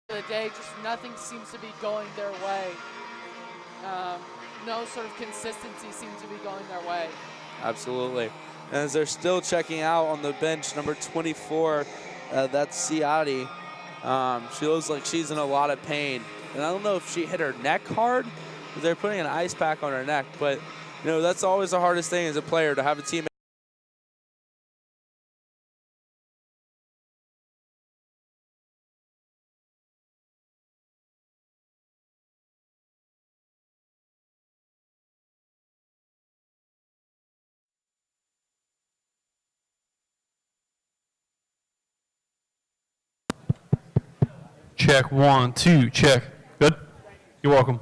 the day, just nothing seems to be going their way. No sort of consistency seems to be going their way. Absolutely. And as they're still checking out on the bench, number 24, that's Ciati. She looks like she's in a lot of pain. And I don't know if she hit her neck hard, because they're putting an ice pack on her neck. But, you know, that's always the hardest thing as a player, to have a teammate. Check 1, 2, check. Good? You're welcome.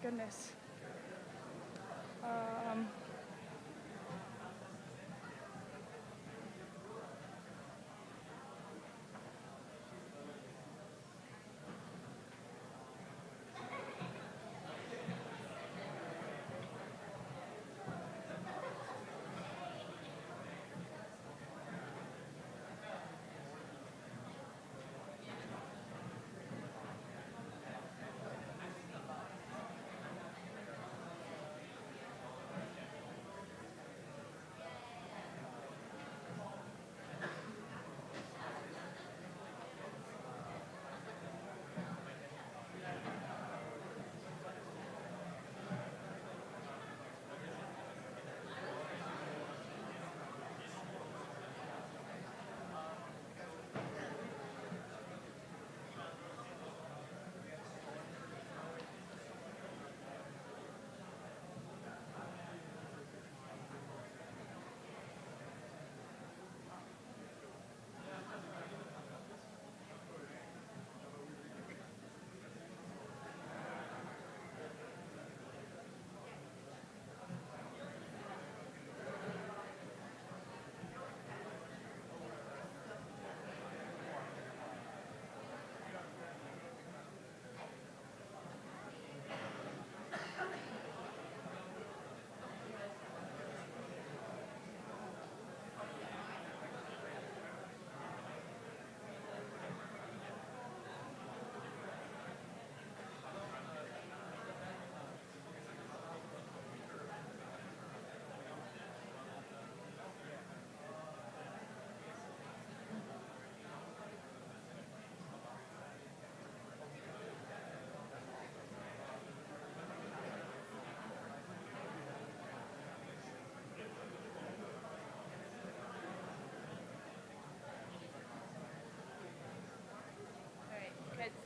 goodness.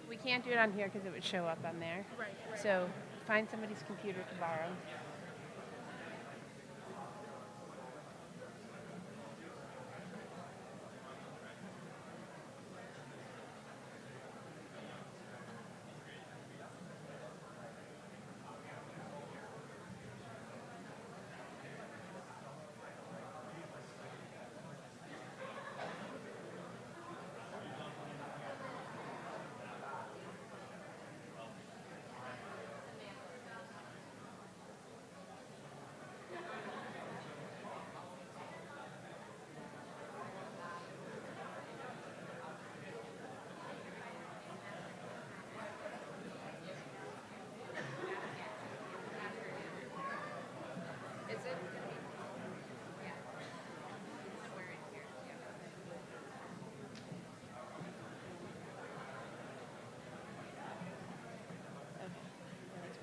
We can't do it on here because it would show up on there. Right. So find somebody's computer to borrow.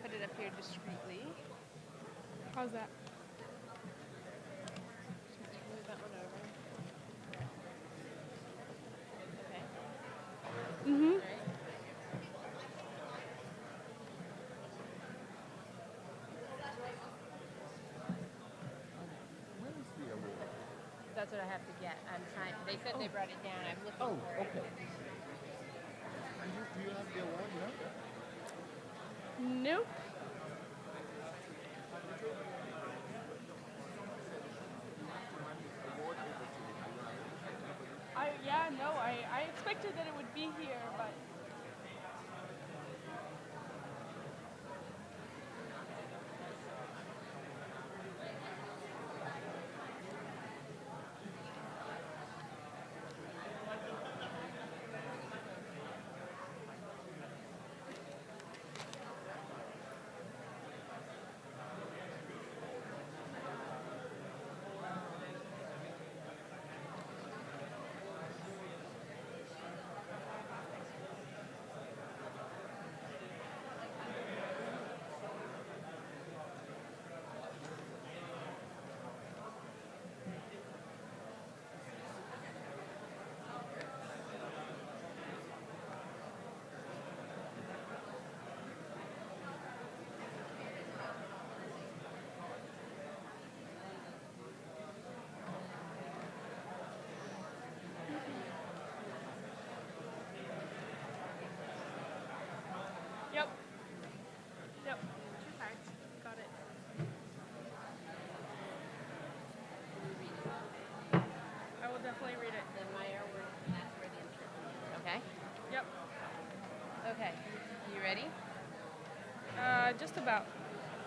Put it up here discreetly. How's that? Just move that one over. Okay. Mm-hmm. Right. That's what I have to get. I'm trying. They said they brought it down. I'm looking for it. Okay. Do you have the award, no? Nope. I expected that it would be here, but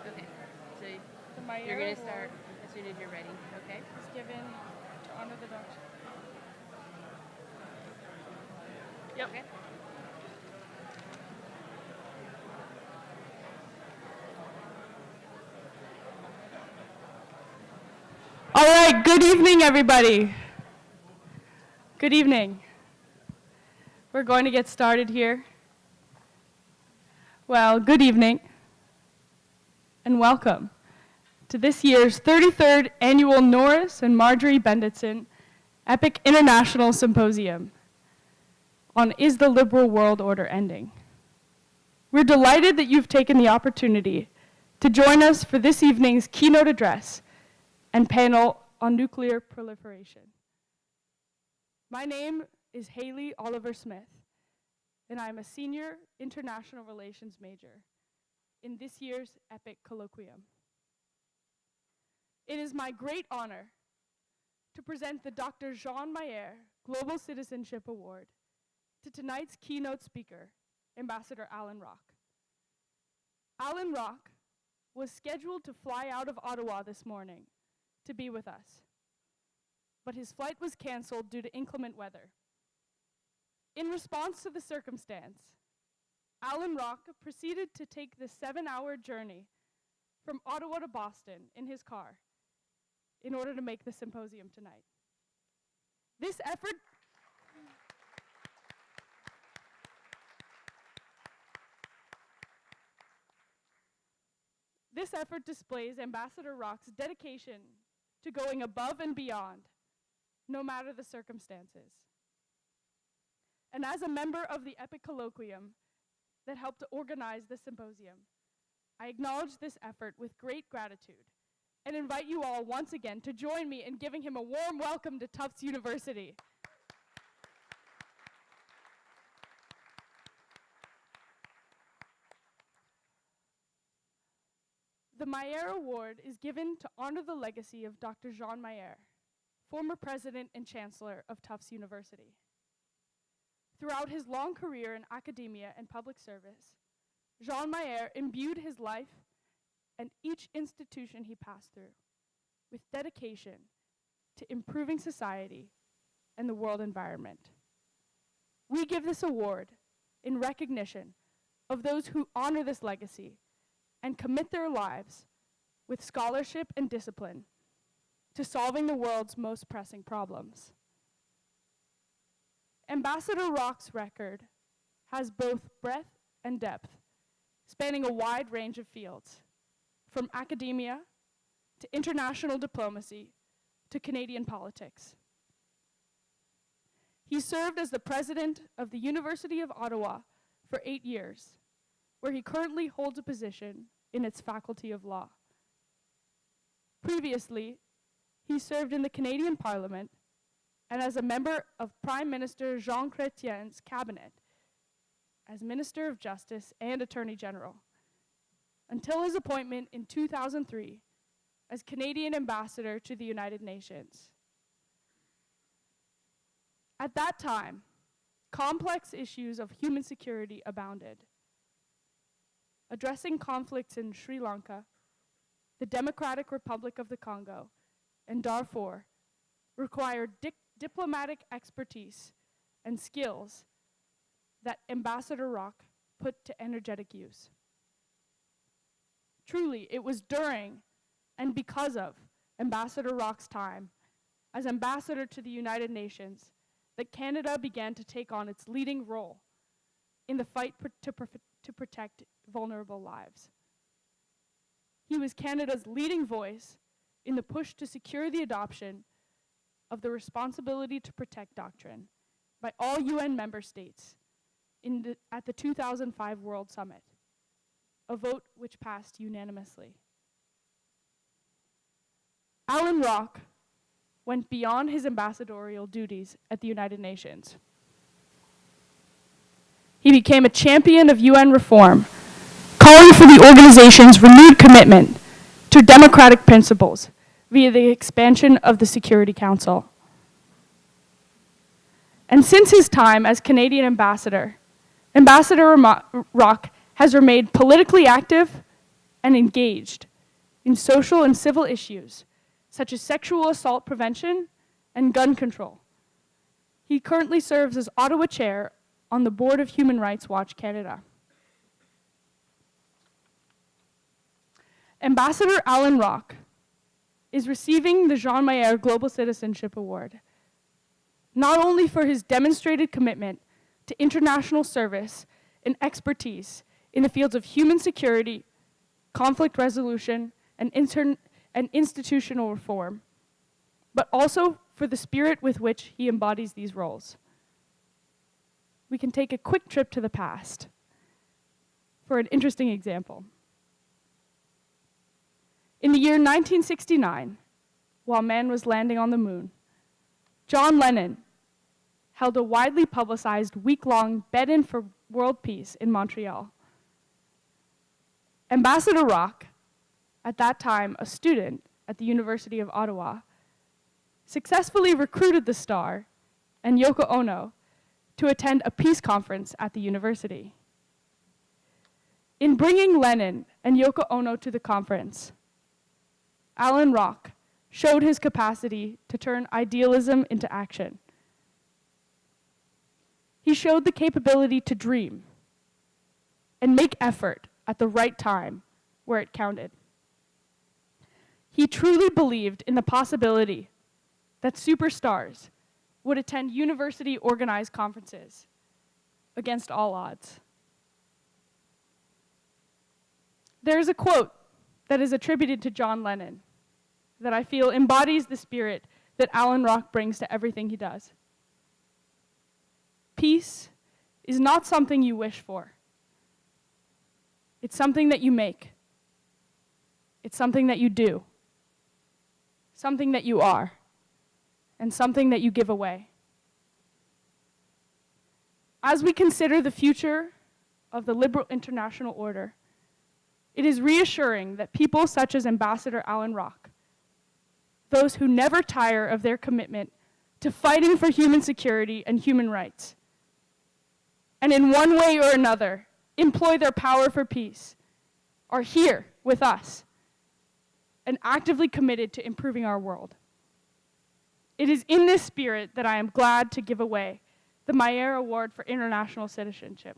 Okay. So The Mayer you're going to Award start as soon as you're ready. Okay. is given to honor the doctor. Yep. Okay. All right, good evening, everybody. Good evening. We're going to get started here. Well, good evening, and welcome to this year's 33rd Annual Norris and Marjorie Benditson EPIIC International Symposium on Is the Liberal World Order Ending? We're delighted that you've taken the opportunity to join us for this evening's keynote address and panel on nuclear proliferation. My name is Haley Oliver Smith, and I'm a senior international relations major in this year's EPIIC Colloquium. It is my great honor to present the Dr. Jean Mayer Global Citizenship Award to tonight's keynote speaker, Ambassador Alan Rock. Alan Rock was scheduled to fly out of Ottawa this morning to be with us, but his flight was canceled due to inclement weather. In response to the circumstance, Alan Rock proceeded to take the 7-hour journey from Ottawa to Boston in his car in order to make the symposium tonight. This effort displays Ambassador Rock's dedication to going above and beyond, no matter the circumstances. And as a member of the EPIIC Colloquium that helped to organize the symposium, I acknowledge this effort with great gratitude and invite you all once again to join me in giving him a warm welcome to Tufts University. The Mayer Award is given to honor the legacy of Dr. Jean Mayer, former president and chancellor of Tufts University. Throughout his long career in academia and public service, Jean Mayer imbued his life and each institution he passed through with dedication to improving society and the world environment. We give this award in recognition of those who honor this legacy and commit their lives with scholarship and discipline to solving the world's most pressing problems. Ambassador Rock's record has both breadth and depth, spanning a wide range of fields, from academia to international diplomacy to Canadian politics. He served as the president of the University of Ottawa for 8 years, where he currently holds a position in its Faculty of Law. Previously, he served in the Canadian Parliament and as a member of Prime Minister Jean Chrétien's cabinet as Minister of Justice and Attorney General, until his appointment in 2003 as Canadian Ambassador to the United Nations. At that time, complex issues of human security abounded. Addressing conflicts in Sri Lanka, the Democratic Republic of the Congo, and Darfur required diplomatic expertise and skills that Ambassador Rock put to energetic use. Truly, it was during and because of Ambassador Rock's time as ambassador to the United Nations that Canada began to take on its leading role in the fight to protect vulnerable lives. He was Canada's leading voice in the push to secure the adoption of the Responsibility to Protect Doctrine by all UN member states at the 2005 World Summit, a vote which passed unanimously. Alan Rock went beyond his ambassadorial duties at the United Nations. He became a champion of UN reform, calling for the organization's renewed commitment to democratic principles via the expansion of the Security Council. And since his time as Canadian ambassador, Ambassador Rock has remained politically active and engaged in social and civil issues such as sexual assault prevention and gun control. He currently serves as Ottawa Chair on the Board of Human Rights Watch Canada. Ambassador Alan Rock is receiving the Jean Mayer Global Citizenship Award, not only for his demonstrated commitment to international service and expertise in the fields of human security, conflict resolution, and institutional reform, but also for the spirit with which he embodies these roles. We can take a quick trip to the past for an interesting example. In the year 1969, while man was landing on the moon, John Lennon held a widely publicized week-long bed-in for world peace in Montreal. Ambassador Rock, at that time a student at the University of Ottawa, successfully recruited the star and Yoko Ono to attend a peace conference at the university. In bringing Lennon and Yoko Ono to the conference, Alan Rock showed his capacity to turn idealism into action. He showed the capability to dream and make effort at the right time where it counted. He truly believed in the possibility that superstars would attend university-organized conferences against all odds. There is a quote that is attributed to John Lennon that I feel embodies the spirit that Alan Rock brings to everything he does. Peace is not something you wish for. It's something that you make. It's something that you do. Something that you are. And something that you give away. As we consider the future of the liberal international order, it is reassuring that people such as Ambassador Alan Rock, those who never tire of their commitment to fighting for human security and human rights, and in one way or another employ their power for peace, are here with us and actively committed to improving our world. It is in this spirit that I am glad to give away the Mayer Award for International Citizenship.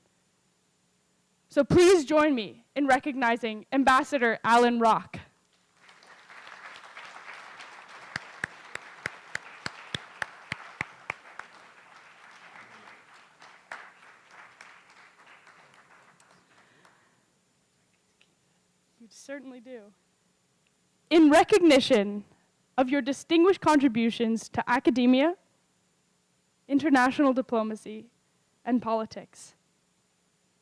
So please join me in recognizing Ambassador Alan Rock. You certainly do. In recognition of your distinguished contributions to academia, international diplomacy, and politics,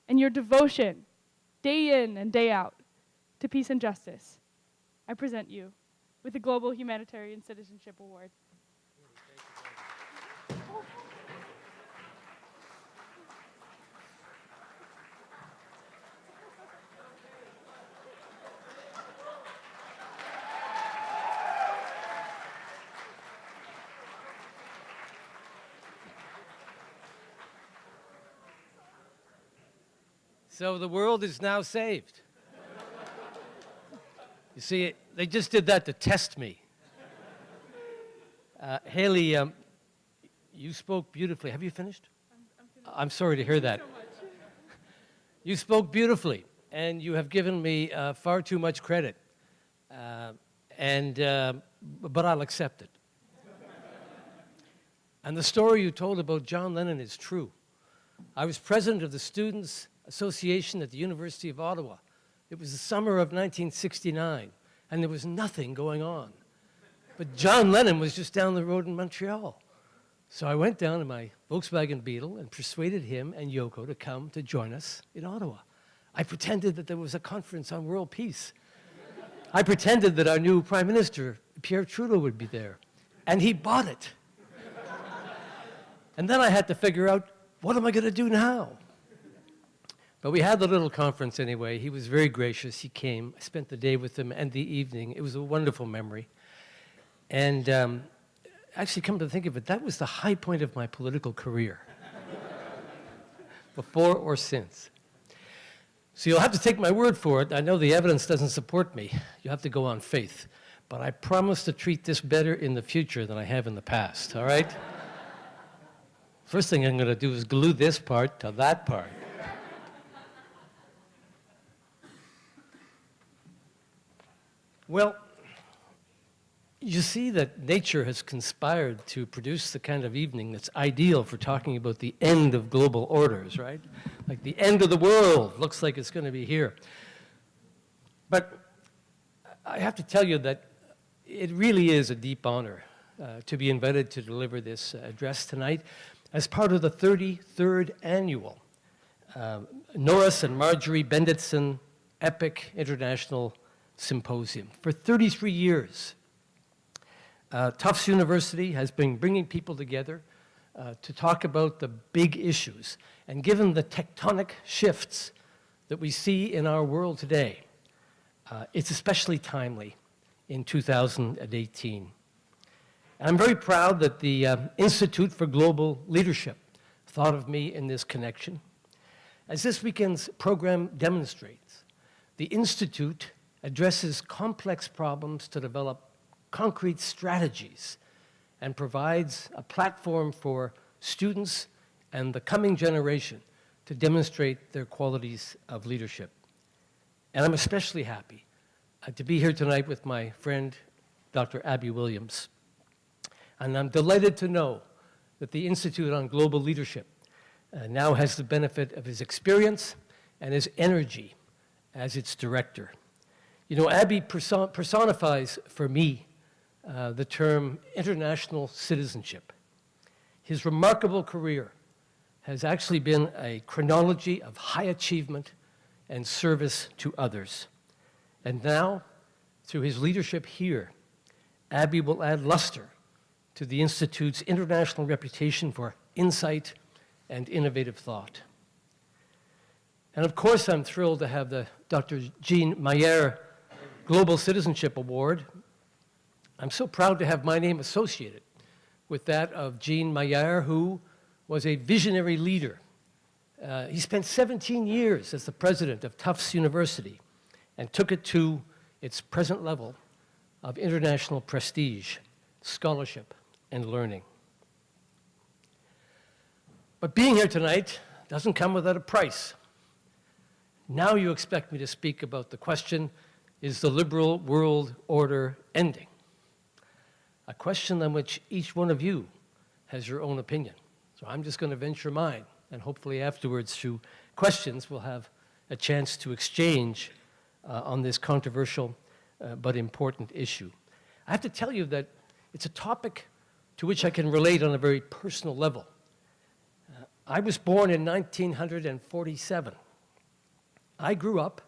and your devotion, day in and day out, to peace and justice, I present you with the Global Humanitarian Citizenship Award. So the world is now saved. You see, they just did that to test me. Haley, you spoke beautifully. Have you finished? I'm finished. I'm sorry to hear that. Thank you so much. You spoke beautifully, and you have given me far too much credit. But I'll accept it. And the story you told about John Lennon is true. I was president of the Students' Association at the University of Ottawa. It was the summer of 1969, and there was nothing going on. But John Lennon was just down the road in Montreal. So I went down in my Volkswagen Beetle and persuaded him and Yoko to come to join us in Ottawa. I pretended that there was a conference on world peace. I pretended that our new Prime Minister, Pierre Trudeau, would be there. And he bought it. And then I had to figure out, what am I going to do now? But we had the little conference anyway. He was very gracious. He came. I spent the day with him and the evening. It was a wonderful memory. And actually, come to think of it, that was the high point of my political career, before or since. So you'll have to take my word for it. I know the evidence doesn't support me. You have to go on faith. But I promise to treat this better in the future than I have in the past, all right? First thing I'm going to do is glue this part to that part. Well, you see that nature has conspired to produce the kind of evening that's ideal for talking about the end of global orders, right? Like the end of the world looks like it's going to be here. But I have to tell you that it really is a deep honor to be invited to deliver this address tonight as part of the 33rd annual Norris and Marjorie Benditson EPIIC International Symposium. For 33 years, Tufts University has been bringing people together to talk about the big issues. And given the tectonic shifts that we see in our world today, it's especially timely in 2018. And I'm very proud that the Institute for Global Leadership thought of me in this connection. As this weekend's program demonstrates, the Institute addresses complex problems to develop concrete strategies and provides a platform for students and the coming generation to demonstrate their qualities of leadership. And I'm especially happy to be here tonight with my friend, Dr. Abby Williams. And I'm delighted to know that the Institute on Global Leadership now has the benefit of his experience and his energy as its director. You know, Abby personifies for me the term international citizenship. His remarkable career has actually been a chronology of high achievement and service to others. And now, through his leadership here, Abby will add luster to the Institute's international reputation for insight and innovative thought. And of course, I'm thrilled to have the Dr. Jean Mayer Global Citizenship Award. I'm so proud to have my name associated with that of Jean Mayer, who was a visionary leader. He spent 17 years as the president of Tufts University and took it to its present level of international prestige, scholarship, and learning. But being here tonight doesn't come without a price. Now you expect me to speak about the question, is the liberal world order ending? A question on which each one of you has your own opinion. So I'm just going to venture mine, and hopefully afterwards, through questions, we'll have a chance to exchange on this controversial but important issue. I have to tell you that it's a topic to which I can relate on a very personal level. I was born in 1947. I grew up,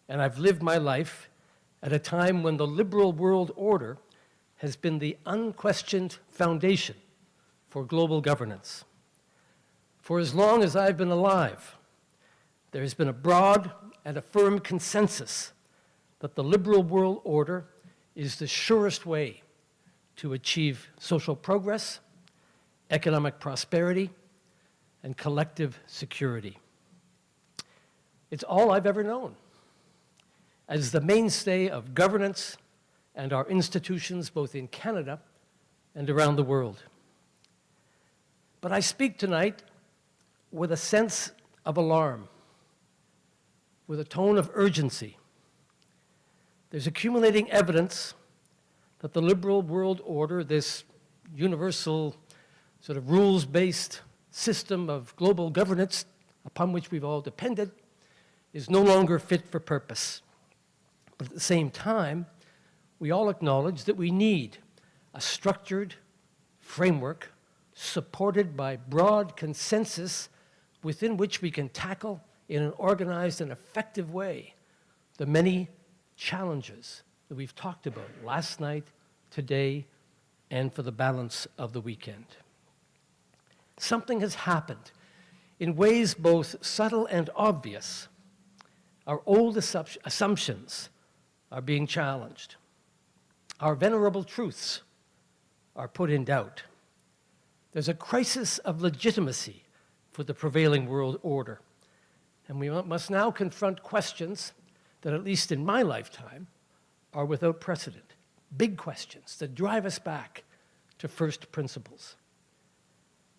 and I've lived my life at a time when the liberal world order has been the unquestioned foundation for global governance. For as long as I've been alive, there has been a broad and a firm consensus that the liberal world order is the surest way to achieve social progress, economic prosperity, and collective security. It's all I've ever known. As the mainstay of governance and our institutions, both in Canada and around the world. But I speak tonight with a sense of alarm, with a tone of urgency. There's accumulating evidence that the liberal world order, this universal sort of rules-based system of global governance upon which we've all depended, is no longer fit for purpose. But at the same time, we all acknowledge that we need a structured framework supported by broad consensus within which we can tackle in an organized and effective way the many challenges that we've talked about last night, today, and for the balance of the weekend. Something has happened in ways both subtle and obvious. Our old assumptions are being challenged. Our venerable truths are put in doubt. There's a crisis of legitimacy for the prevailing world order. And we must now confront questions that, at least in my lifetime, are without precedent. Big questions that drive us back to first principles.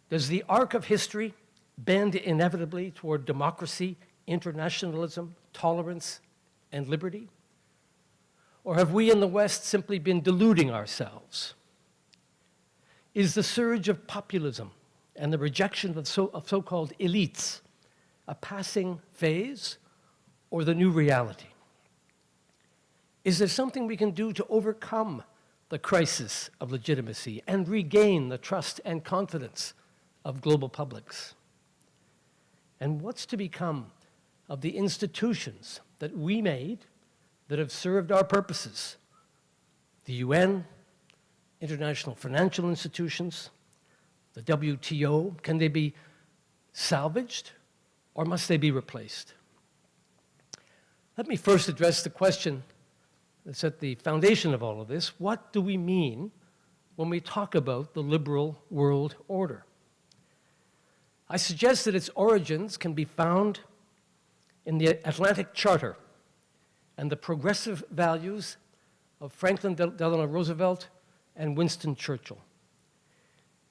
Does the arc of history bend inevitably toward democracy, internationalism, tolerance, and liberty? Or have we in the West simply been deluding ourselves? Is the surge of populism and the rejection of so-called elites a passing phase or the new reality? Is there something we can do to overcome the crisis of legitimacy and regain the trust and confidence of global publics? And what's to become of the institutions that we made that have served our purposes? The UN, international financial institutions, the WTO, can they be salvaged or must they be replaced? Let me first address the question that's at the foundation of all of this. What do we mean when we talk about the liberal world order? I suggest that its origins can be found in the Atlantic Charter and the progressive values of Franklin Delano Roosevelt and Winston Churchill.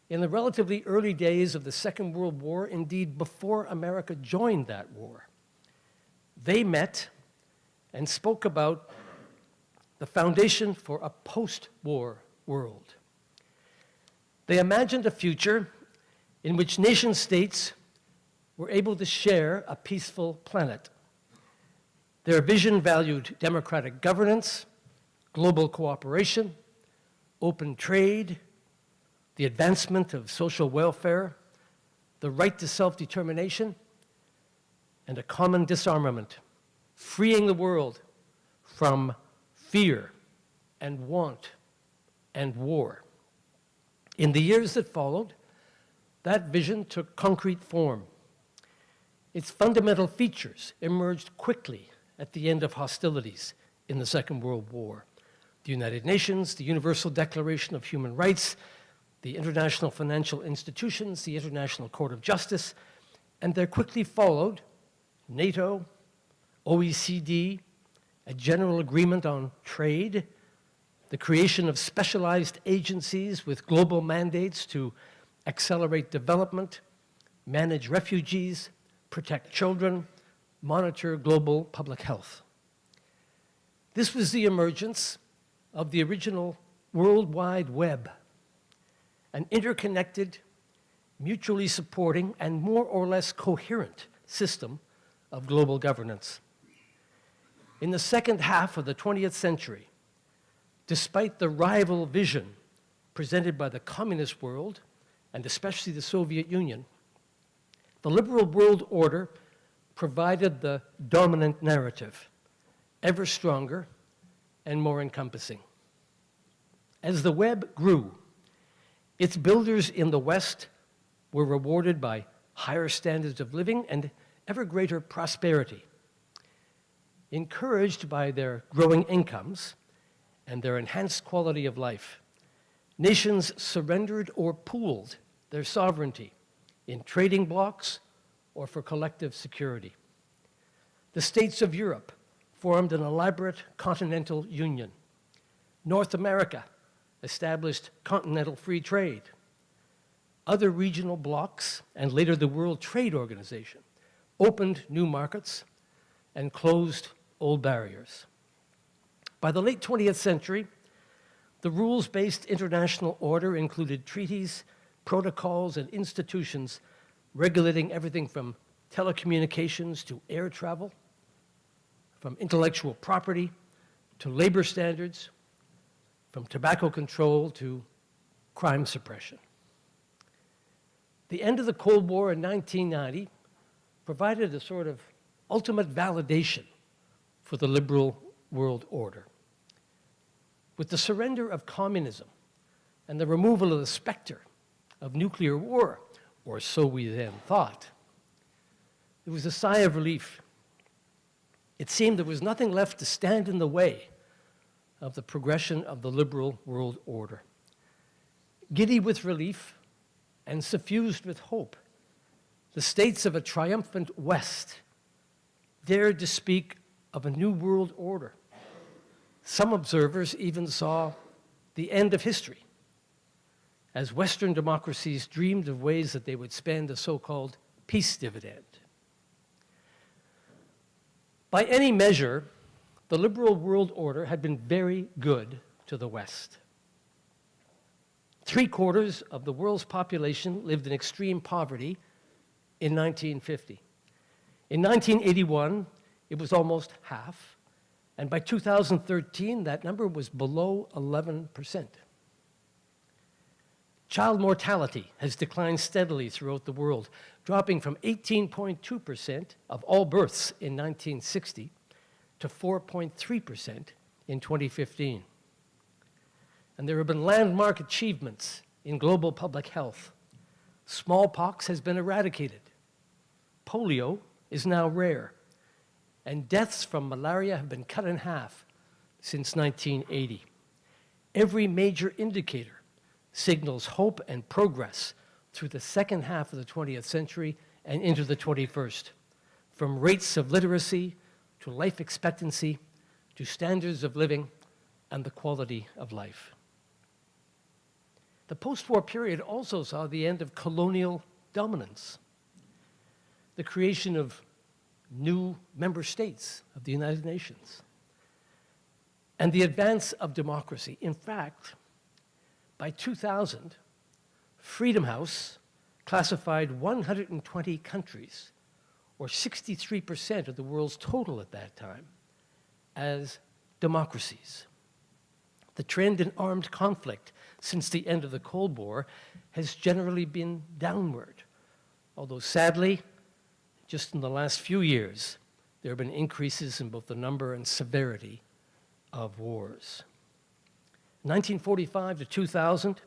In the relatively early days of the Second World War, indeed before America joined that war, they met and spoke about the foundation for a post-war world. They imagined a future in which nation-states were able to share a peaceful planet. Their vision valued democratic governance, global cooperation, open trade, the advancement of social welfare, the right to self-determination, and a common disarmament, freeing the world from fear and want and war. In the years that followed, that vision took concrete form. Its fundamental features emerged quickly at the end of hostilities in the Second World War. The United Nations, the Universal Declaration of Human Rights, the international financial institutions, the International Court of Justice, and there quickly followed NATO, OECD, a general agreement on trade, the creation of specialized agencies with global mandates to accelerate development, manage refugees, protect children, monitor global public health. This was the emergence of the original World Wide Web, an interconnected, mutually supporting, and more or less coherent system of global governance. In the second half of the 20th century, despite the rival vision presented by the communist world, and especially the Soviet Union, the liberal world order provided the dominant narrative, ever stronger and more encompassing. As the web grew, its builders in the West were rewarded by higher standards of living and ever greater prosperity. Encouraged by their growing incomes and their enhanced quality of life, nations surrendered or pooled their sovereignty in trading blocs or for collective security. The states of Europe formed an elaborate continental union. North America established continental free trade. Other regional blocs, and later the World Trade Organization, opened new markets and closed old barriers. By the late 20th century, the rules-based international order included treaties, protocols, and institutions regulating everything from telecommunications to air travel, from intellectual property to labor standards, from tobacco control to crime suppression. The end of the Cold War in 1990 provided a sort of ultimate validation for the liberal world order. With the surrender of communism and the removal of the specter of nuclear war, or so we then thought, it was a sigh of relief. It seemed there was nothing left to stand in the way of the progression of the liberal world order. Giddy with relief and suffused with hope, the states of a triumphant West dared to speak of a new world order. Some observers even saw the end of history, as Western democracies dreamed of ways that they would spend a so-called peace dividend. By any measure, the liberal world order had been very good to the West. 3/4 of the world's population lived in extreme poverty in 1950. In 1981, it was almost half, and by 2013, that number was below 11%. Child mortality has declined steadily throughout the world, dropping from 18.2% of all births in 1960 to 4.3% in 2015. And there have been landmark achievements in global public health. Smallpox has been eradicated. Polio is now rare. And deaths from malaria have been cut in half since 1980. Every major indicator signals hope and progress through the second half of the 20th century and into the 21st, from rates of literacy to life expectancy to standards of living and the quality of life. The post-war period also saw the end of colonial dominance, the creation of new member states of the United Nations, and the advance of democracy. In fact, by 2000, Freedom House classified 120 countries, or 63% of the world's total at that time, as democracies. The trend in armed conflict since the end of the Cold War has generally been downward, although sadly, just in the last few years, there have been increases in both the number and severity of wars. 1945 to 2000,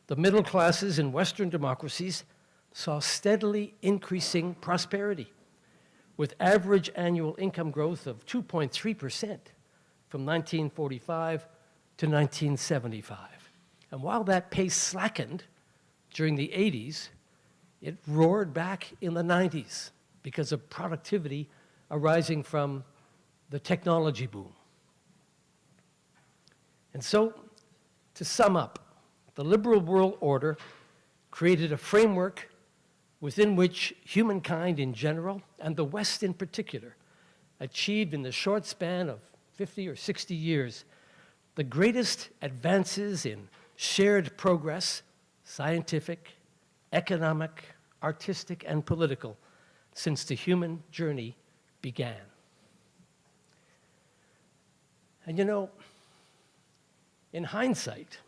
the middle classes in Western democracies saw steadily increasing prosperity, with average annual income growth of 2.3% from 1945 to 1975. And while that pace slackened during the 80s, it roared back in the 90s because of productivity arising from the technology boom. And so, to sum up, the liberal world order created a framework within which humankind in general, and the West in particular, achieved in the short span of 50 or 60 years the greatest advances in shared progress, scientific, economic, artistic, and political, since the human journey began. And you know, in hindsight,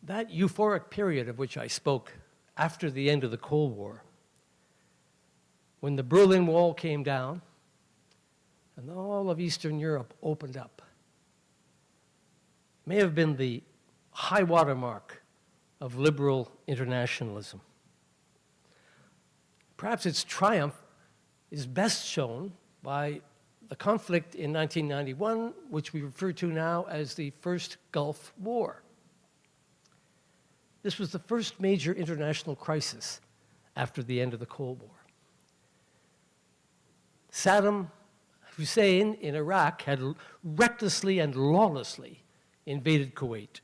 that euphoric period of which I spoke after the end of the Cold War, when the Berlin Wall came down and all of Eastern Europe opened up, may have been the high water mark of liberal internationalism. Perhaps its triumph is best shown by the conflict in 1991, which we refer to now as the First Gulf War. This was the first major international crisis after the end of the Cold War. Saddam Hussein in Iraq had recklessly and lawlessly invaded Kuwait.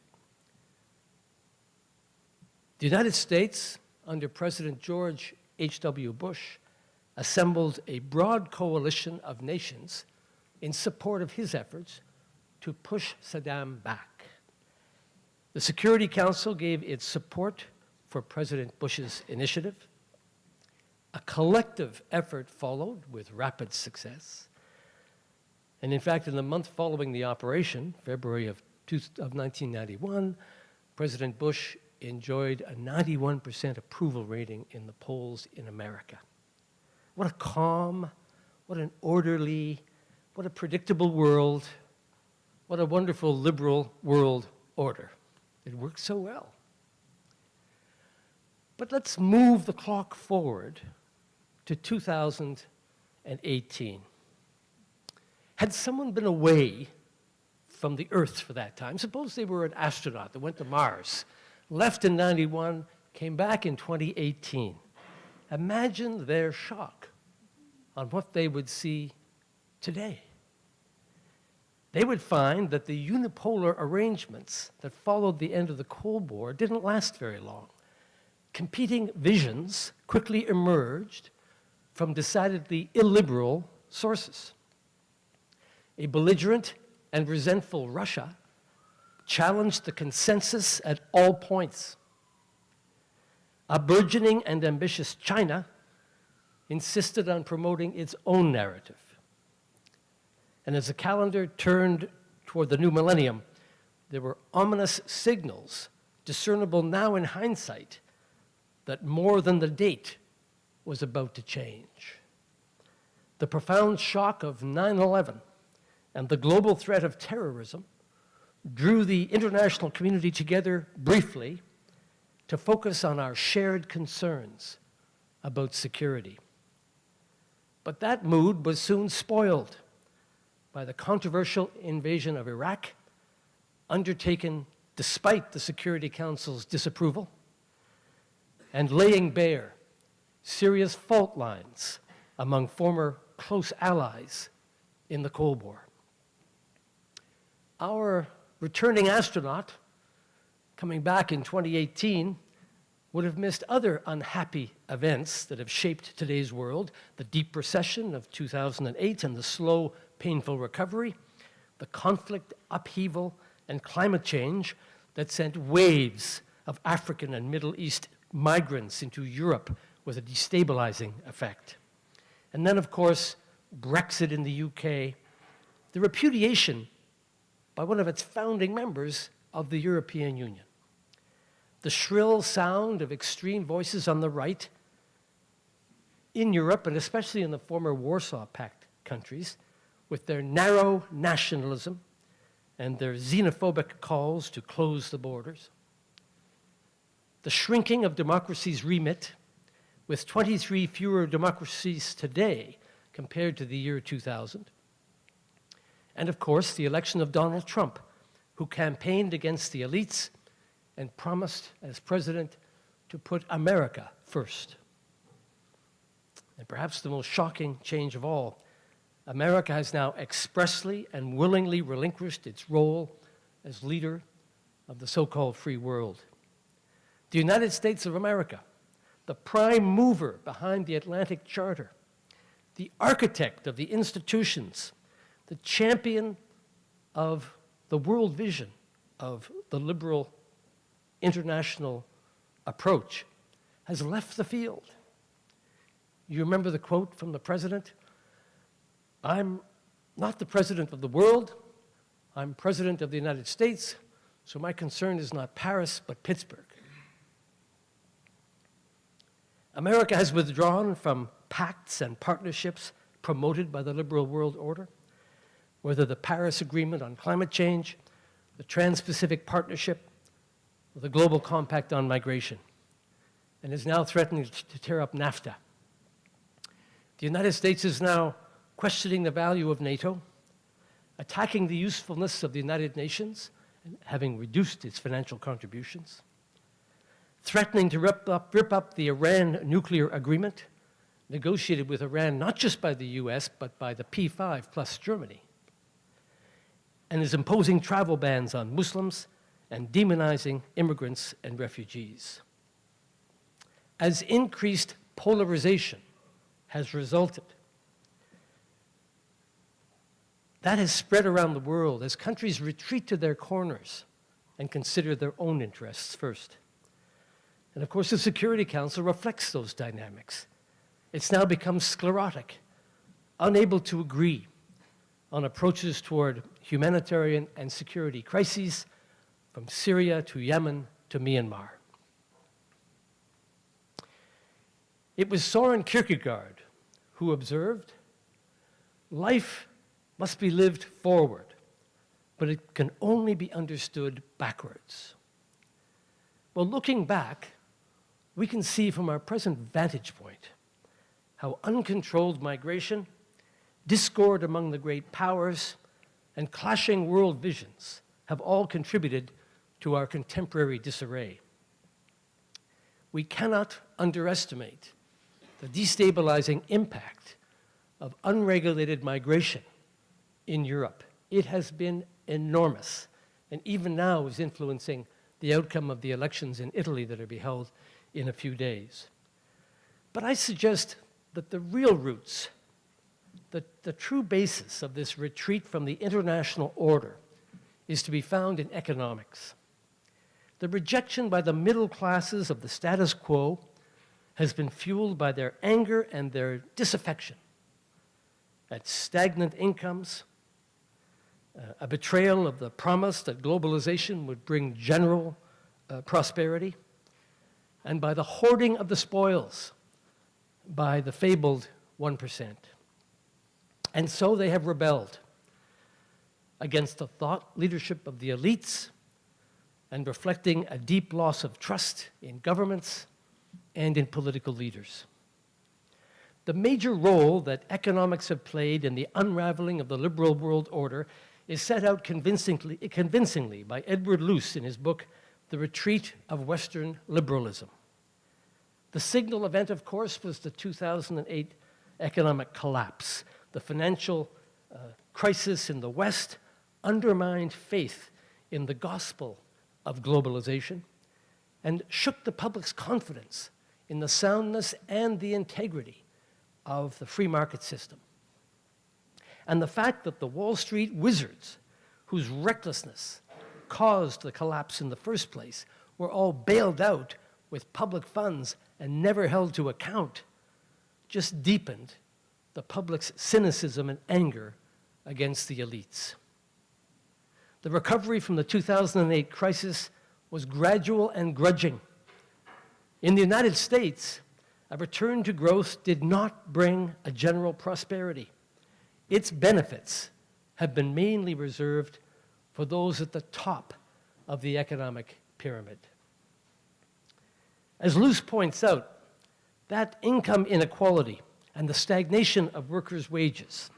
The United States, under President George H.W. Bush, assembled a broad coalition of nations in support of his efforts to push Saddam back. The Security Council gave its support for President Bush's initiative. A collective effort followed with rapid success. And in fact, in the month following the operation, February of 1991, President Bush enjoyed a 91% approval rating in the polls in America. What a calm, what an orderly, what a predictable world, what a wonderful liberal world order. It worked so well. But let's move the clock forward to 2018. Had someone been away from the Earth for that time, suppose they were an astronaut that went to Mars, left in 91, came back in 2018. Imagine their shock on what they would see today. They would find that the unipolar arrangements that followed the end of the Cold War didn't last very long. Competing visions quickly emerged from decidedly illiberal sources. A belligerent and resentful Russia challenged the consensus at all points. A burgeoning and ambitious China insisted on promoting its own narrative. And as the calendar turned toward the new millennium, there were ominous signals, discernible now in hindsight, that more than the date was about to change. The profound shock of 9/11 and the global threat of terrorism drew the international community together briefly to focus on our shared concerns about security. But that mood was soon spoiled by the controversial invasion of Iraq, undertaken despite the Security Council's disapproval, and laying bare serious fault lines among former close allies in the Cold War. Our returning astronaut, coming back in 2018, would have missed other unhappy events that have shaped today's world: the deep recession of 2008 and the slow, painful recovery, the conflict, upheaval, and climate change that sent waves of African and Middle East migrants into Europe with a destabilizing effect. And then, of course, Brexit in the UK, the repudiation by one of its founding members of the European Union. The shrill sound of extreme voices on the right in Europe, and especially in the former Warsaw Pact countries, with their narrow nationalism and their xenophobic calls to close the borders. The shrinking of democracy's remit, with 23 fewer democracies today compared to the year 2000. And of course, the election of Donald Trump, who campaigned against the elites and promised, as president, to put America first. And perhaps the most shocking change of all, America has now expressly and willingly relinquished its role as leader of the so-called free world. The United States of America, the prime mover behind the Atlantic Charter, the architect of the institutions, the champion of the world vision of the liberal international approach, has left the field. You remember the quote from the president? "I'm not the president of the world, I'm president of the United States, so my concern is not Paris, but Pittsburgh." America has withdrawn from pacts and partnerships promoted by the liberal world order, whether the Paris Agreement on climate change, the Trans-Pacific Partnership, or the Global Compact on migration, and is now threatening to tear up NAFTA. The United States is now questioning the value of NATO, attacking the usefulness of the United Nations, having reduced its financial contributions, threatening to rip up the Iran nuclear agreement, negotiated with Iran not just by the US, but by the P5 plus Germany, and is imposing travel bans on Muslims and demonizing immigrants and refugees. As increased polarization has resulted, that has spread around the world as countries retreat to their corners and consider their own interests first. And of course, the Security Council reflects those dynamics. It's now become sclerotic, unable to agree on approaches toward humanitarian and security crises, from Syria to Yemen to Myanmar. It was Soren Kierkegaard who observed, "Life must be lived forward, but it can only be understood backwards." Well, looking back, we can see from our present vantage point how uncontrolled migration, discord among the great powers, and clashing world visions have all contributed to our contemporary disarray. We cannot underestimate the destabilizing impact of unregulated migration in Europe. It has been enormous, and even now is influencing the outcome of the elections in Italy that are to be held in a few days. But I suggest that the real roots, the true basis of this retreat from the international order is to be found in economics. The rejection by the middle classes of the status quo has been fueled by their anger and their disaffection at stagnant incomes, a betrayal of the promise that globalization would bring general prosperity, and by the hoarding of the spoils by the fabled 1%. And so they have rebelled against the thought leadership of the elites and reflecting a deep loss of trust in governments and in political leaders. The major role that economics have played in the unraveling of the liberal world order is set out convincingly by Edward Luce in his book, The Retreat of Western Liberalism. The signal event, of course, was the 2008 economic collapse. The financial crisis in the West undermined faith in the gospel of globalization and shook the public's confidence in the soundness and the integrity of the free market system. And the fact that the Wall Street wizards, whose recklessness caused the collapse in the first place, were all bailed out with public funds and never held to account, just deepened the public's cynicism and anger against the elites. The recovery from the 2008 crisis was gradual and grudging. In the United States, a return to growth did not bring a general prosperity. Its benefits have been mainly reserved for those at the top of the economic pyramid. As Luce points out, that income inequality and the stagnation of workers' wages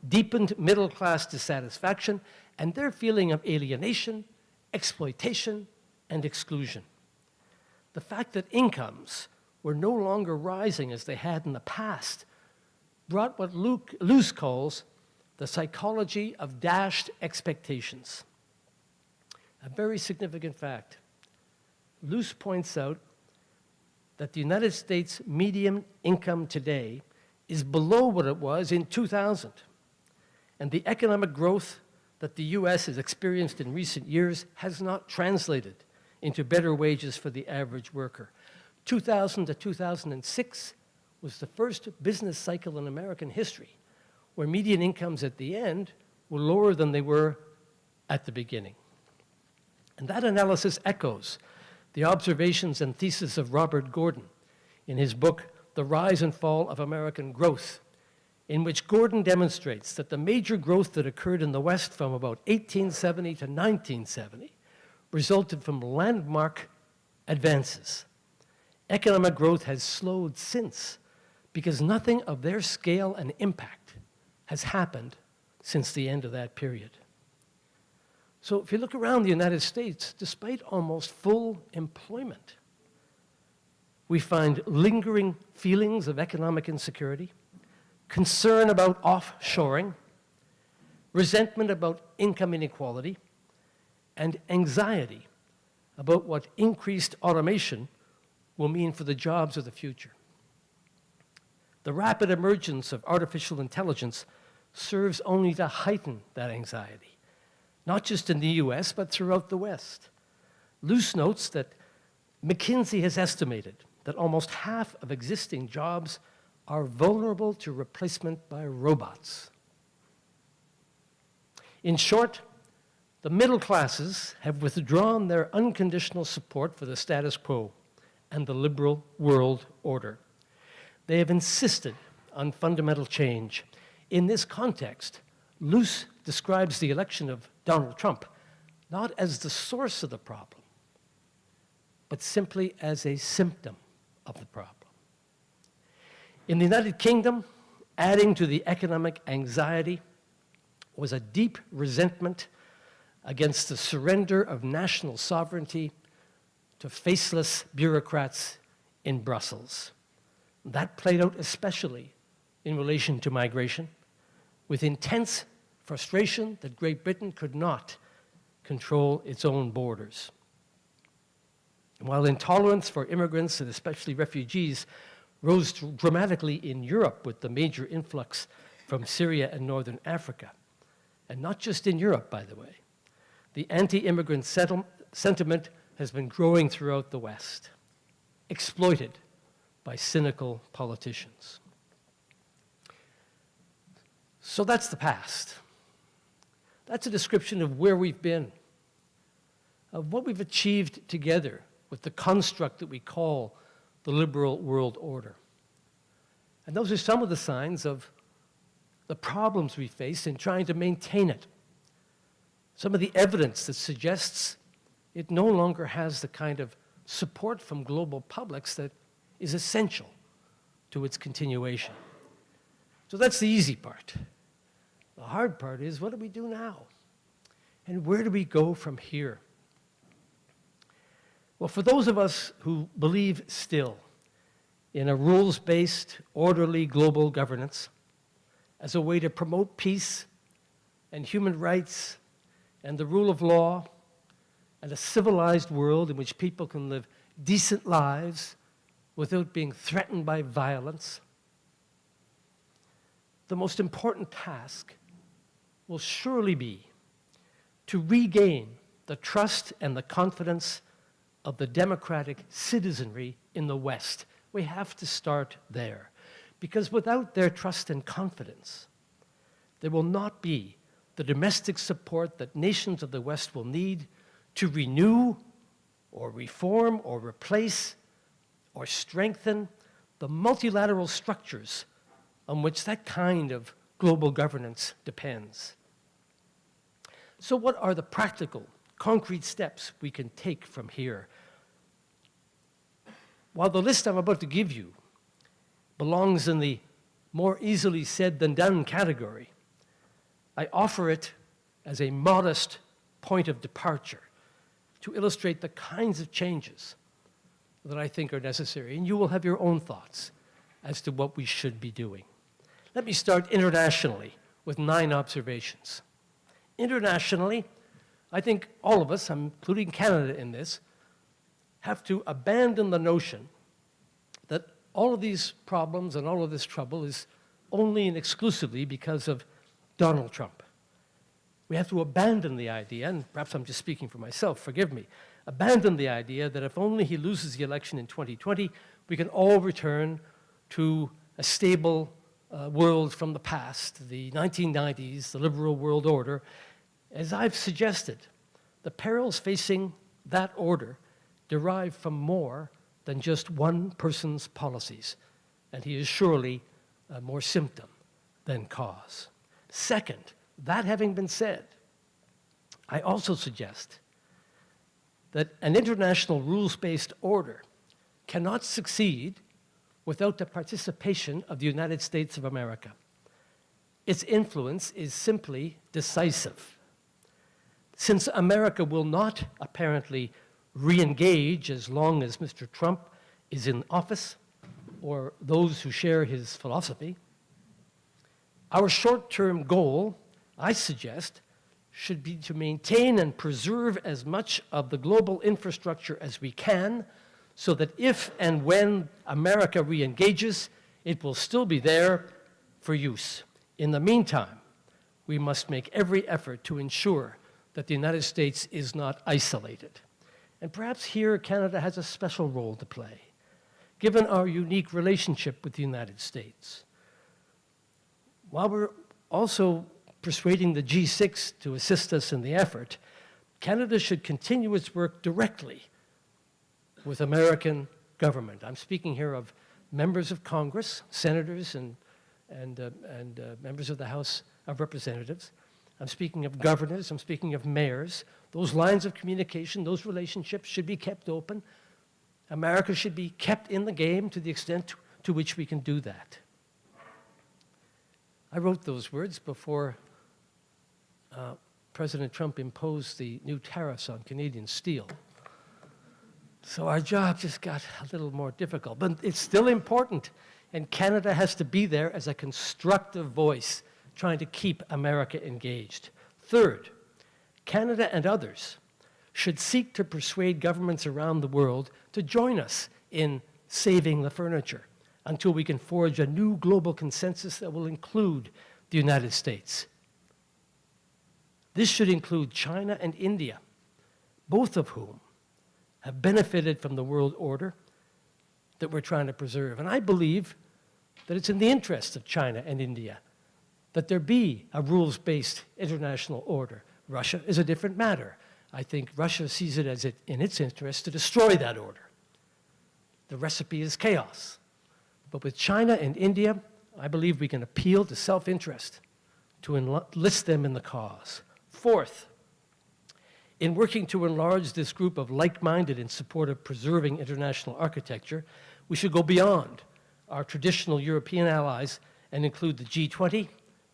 deepened middle-class dissatisfaction and their feeling of alienation, exploitation, and exclusion. The fact that incomes were no longer rising as they had in the past brought what Luce calls the psychology of dashed expectations. A very significant fact. Luce points out that the United States median income today is below what it was in 2000. And the economic growth that the US has experienced in recent years has not translated into better wages for the average worker. 2000 to 2006 was the first business cycle in American history where median incomes at the end were lower than they were at the beginning. And that analysis echoes the observations and thesis of Robert Gordon in his book, The Rise and Fall of American Growth, in which Gordon demonstrates that the major growth that occurred in the West from about 1870 to 1970 resulted from landmark advances. Economic growth has slowed since because nothing of their scale and impact has happened since the end of that period. So if you look around the United States, despite almost full employment, we find lingering feelings of economic insecurity, concern about offshoring, resentment about income inequality, and anxiety about what increased automation will mean for the jobs of the future. The rapid emergence of artificial intelligence serves only to heighten that anxiety, not just in the US, but throughout the West. Luce notes that McKinsey has estimated that almost half of existing jobs are vulnerable to replacement by robots. In short, the middle classes have withdrawn their unconditional support for the status quo and the liberal world order. They have insisted on fundamental change. In this context, Luce describes the election of Donald Trump not as the source of the problem, but simply as a symptom of the problem. In the United Kingdom, adding to the economic anxiety was a deep resentment against the surrender of national sovereignty to faceless bureaucrats in Brussels. That played out especially in relation to migration, with intense frustration that Great Britain could not control its own borders. While intolerance for immigrants, and especially refugees, rose dramatically in Europe with the major influx from Syria and Northern Africa, and not just in Europe, by the way, the anti-immigrant sentiment has been growing throughout the West, exploited by cynical politicians. So that's the past. That's a description of where we've been, of what we've achieved together with the construct that we call the liberal world order. And those are some of the signs of the problems we face in trying to maintain it. Some of the evidence that suggests it no longer has the kind of support from global publics that is essential to its continuation. So that's the easy part. The hard part is, what do we do now? And where do we go from here? Well, for those of us who believe still in a rules-based, orderly global governance as a way to promote peace and human rights and the rule of law and a civilized world in which people can live decent lives without being threatened by violence, the most important task will surely be to regain the trust and the confidence of the democratic citizenry in the West. We have to start there, because without their trust and confidence, there will not be the domestic support that nations of the West will need to renew or reform or replace or strengthen the multilateral structures on which that kind of global governance depends. So what are the practical, concrete steps we can take from here? While the list I'm about to give you belongs in the more easily said than done category, I offer it as a modest point of departure to illustrate the kinds of changes that I think are necessary, and you will have your own thoughts as to what we should be doing. Let me start internationally with 9 observations. Internationally, I think all of us, including Canada in this, have to abandon the notion that all of these problems and all of this trouble is only and exclusively because of Donald Trump. We have to abandon the idea, and perhaps I'm just speaking for myself, forgive me, abandon the idea that if only he loses the election in 2020, we can all return to a stable world from the past, the 1990s, the liberal world order. As I've suggested, the perils facing that order derive from more than just one person's policies, and he is surely more symptom than cause. Second, that having been said, I also suggest that an international rules-based order cannot succeed without the participation of the United States of America. Its influence is simply decisive. Since America will not apparently re-engage as long as Mr. Trump is in office, or those who share his philosophy, our short-term goal, I suggest, should be to maintain and preserve as much of the global infrastructure as we can, so that if and when America re-engages, it will still be there for use. In the meantime, we must make every effort to ensure that the United States is not isolated. And perhaps here Canada has a special role to play, given our unique relationship with the United States. While we're also persuading the G6 to assist us in the effort, Canada should continue its work directly with American government. I'm speaking here of members of Congress, senators, and members of the House of Representatives. I'm speaking of governors, I'm speaking of mayors. Those lines of communication, those relationships should be kept open. America should be kept in the game to the extent to which we can do that. I wrote those words before President Trump imposed the new tariffs on Canadian steel. So our job just got a little more difficult, but it's still important. and Canada has to be there as a constructive voice trying to keep America engaged. Third, Canada and others should seek to persuade governments around the world to join us in saving the furniture until we can forge a new global consensus that will include the United States. This should include China and India, both of whom have benefited from the world order that we're trying to preserve. And I believe that it's in the interest of China and India that there be a rules-based international order. Russia is a different matter. I think Russia sees it as in its interest to destroy that order. The recipe is chaos. But with China and India, I believe we can appeal to self-interest to enlist them in the cause. Fourth, in working to enlarge this group of like-minded in support of preserving international architecture, we should go beyond our traditional European allies and include the G20,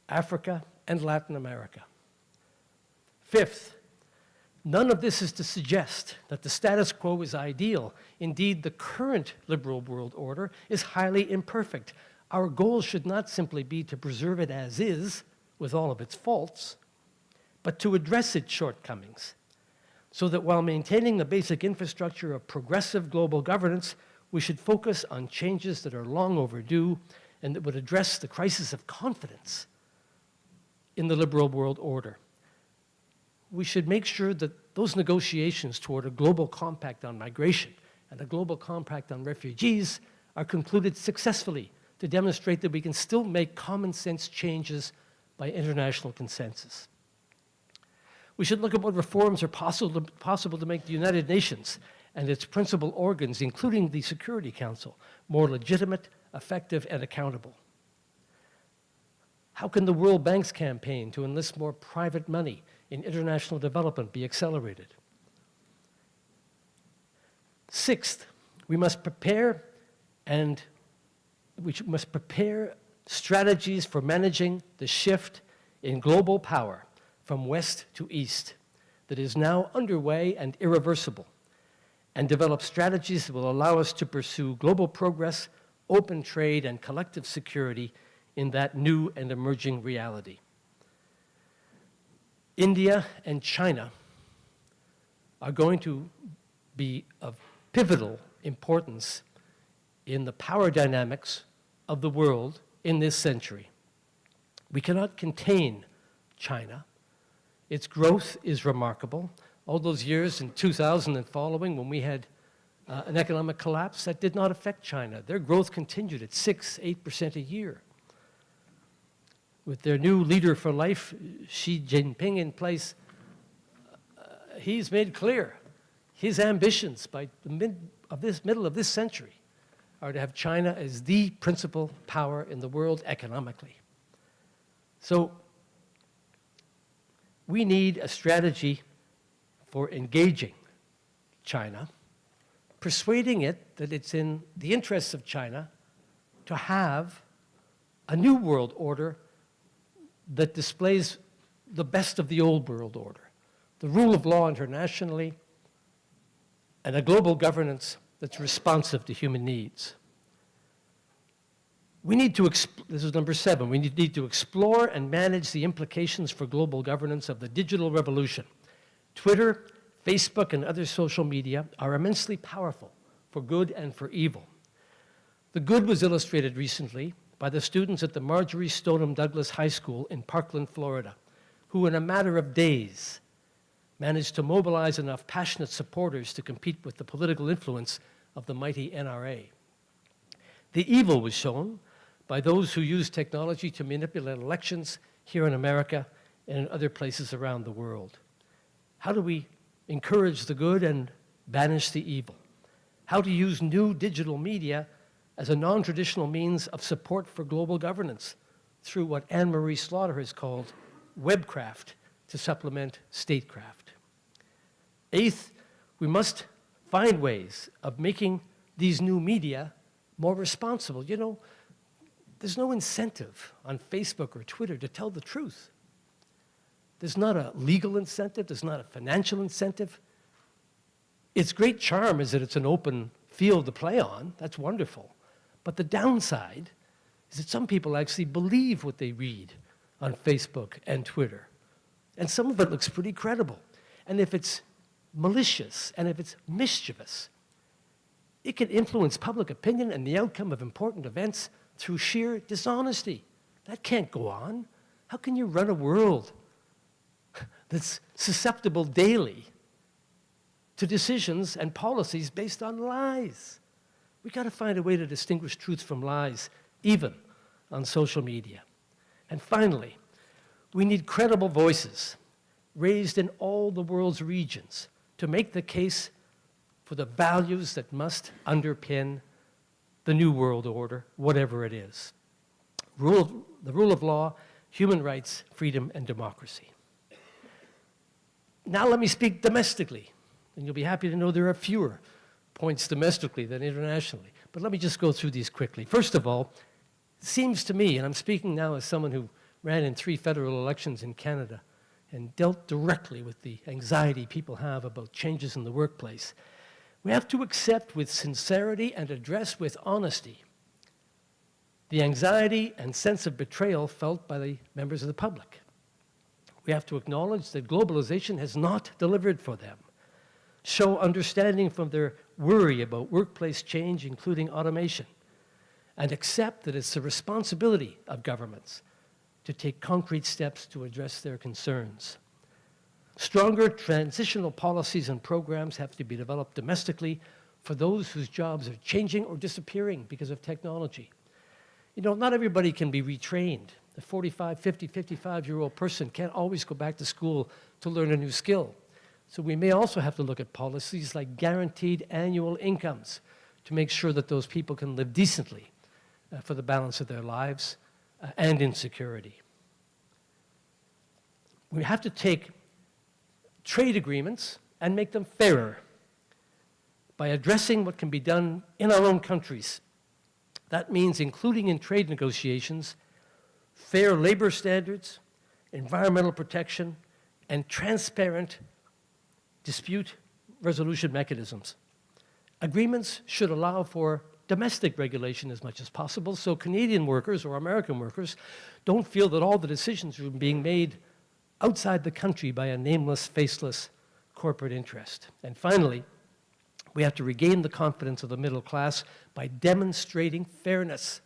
Africa, and Latin America. Fifth, none of this is to suggest that the status quo is ideal. Indeed, the current liberal world order is highly imperfect. Our goal should not simply be to preserve it as is, with all of its faults, but to address its shortcomings, so that while maintaining the basic infrastructure of progressive global governance, we should focus on changes that are long overdue and that would address the crisis of confidence in the liberal world order. We should make sure that those negotiations toward a global compact on migration and a global compact on refugees are concluded successfully to demonstrate that we can still make common sense changes by international consensus. We should look at what reforms are possible to make the United Nations and its principal organs, including the Security Council, more legitimate, effective, and accountable. How can the World Bank's campaign to enlist more private money in international development be accelerated? Sixth, we must prepare strategies for managing the shift in global power from west to east that is now underway and irreversible, and develop strategies that will allow us to pursue global progress, open trade, and collective security in that new and emerging reality. India and China are going to be of pivotal importance in the power dynamics of the world in this century. We cannot contain China. Its growth is remarkable. All those years in 2000 and following, when we had an economic collapse, that did not affect China. Their growth continued at 6-8% a year. With their new leader for life, Xi Jinping, in place, he's made clear his ambitions by the middle of this century are to have China as the principal power in the world economically. So we need a strategy for engaging China, persuading it that it's in the interests of China to have a new world order that displays the best of the old world order, the rule of law internationally, and a global governance that's responsive to human needs. We need to, this is number 7, we need to explore and manage the implications for global governance of the digital revolution. Twitter, Facebook, and other social media are immensely powerful for good and for evil. The good was illustrated recently by the students at the Marjorie Stoneman Douglas High School in Parkland, Florida, who in a matter of days managed to mobilize enough passionate supporters to compete with the political influence of the mighty NRA. The evil was shown by those who use technology to manipulate elections here in America and in other places around the world. How do we encourage the good and banish the evil? How to use new digital media as a non-traditional means of support for global governance through what Anne-Marie Slaughter has called webcraft to supplement statecraft. Eighth, we must find ways of making these new media more responsible. You know, there's no incentive on Facebook or Twitter to tell the truth. There's not a legal incentive, there's not a financial incentive. Its great charm is that it's an open field to play on. That's wonderful. But the downside is that some people actually believe what they read on Facebook and Twitter. And some of it looks pretty credible. And if it's malicious and if it's mischievous, it can influence public opinion and the outcome of important events through sheer dishonesty. That can't go on. How can you run a world that's susceptible daily to decisions and policies based on lies? We've got to find a way to distinguish truth from lies, even on social media. And finally, we need credible voices raised in all the world's regions to make the case for the values that must underpin the new world order, whatever it is. The rule of law, human rights, freedom, and democracy. Now let me speak domestically, and you'll be happy to know there are fewer points domestically than internationally. But let me just go through these quickly. First of all, it seems to me, and I'm speaking now as someone who ran in 3 federal elections in Canada and dealt directly with the anxiety people have about changes in the workplace, we have to accept with sincerity and address with honesty the anxiety and sense of betrayal felt by the members of the public. We have to acknowledge that globalization has not delivered for them, show understanding from their worry about workplace change, including automation, and accept that it's the responsibility of governments to take concrete steps to address their concerns. Stronger transitional policies and programs have to be developed domestically for those whose jobs are changing or disappearing because of technology. You know, not everybody can be retrained. A 45, 50, 55-year-old person can't always go back to school to learn a new skill. So we may also have to look at policies like guaranteed annual incomes to make sure that those people can live decently for the balance of their lives and in security. We have to take trade agreements and make them fairer by addressing what can be done in our own countries. That means including in trade negotiations fair labor standards, environmental protection, and transparent dispute resolution mechanisms. Agreements should allow for domestic regulation as much as possible so Canadian workers or American workers don't feel that all the decisions are being made outside the country by a nameless, faceless corporate interest. And finally, we have to regain the confidence of the middle class by demonstrating fairness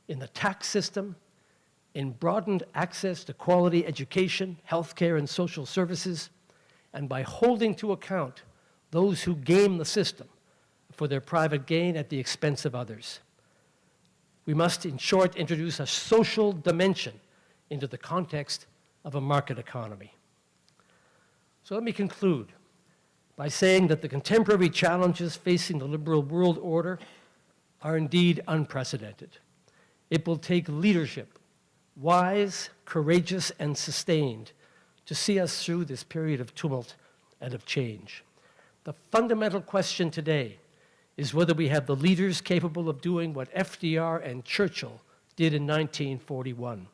in the tax system, in broadened access to quality education, healthcare, and social services, and by holding to account those who game the system for their private gain at the expense of others. We must, in short, introduce a social dimension into the context of a market economy. So let me conclude by saying that the contemporary challenges facing the liberal world order are indeed unprecedented. It will take leadership, wise, courageous, and sustained, to see us through this period of tumult and of change. The fundamental question today is whether we have the leaders capable of doing what FDR and Churchill did in 1941,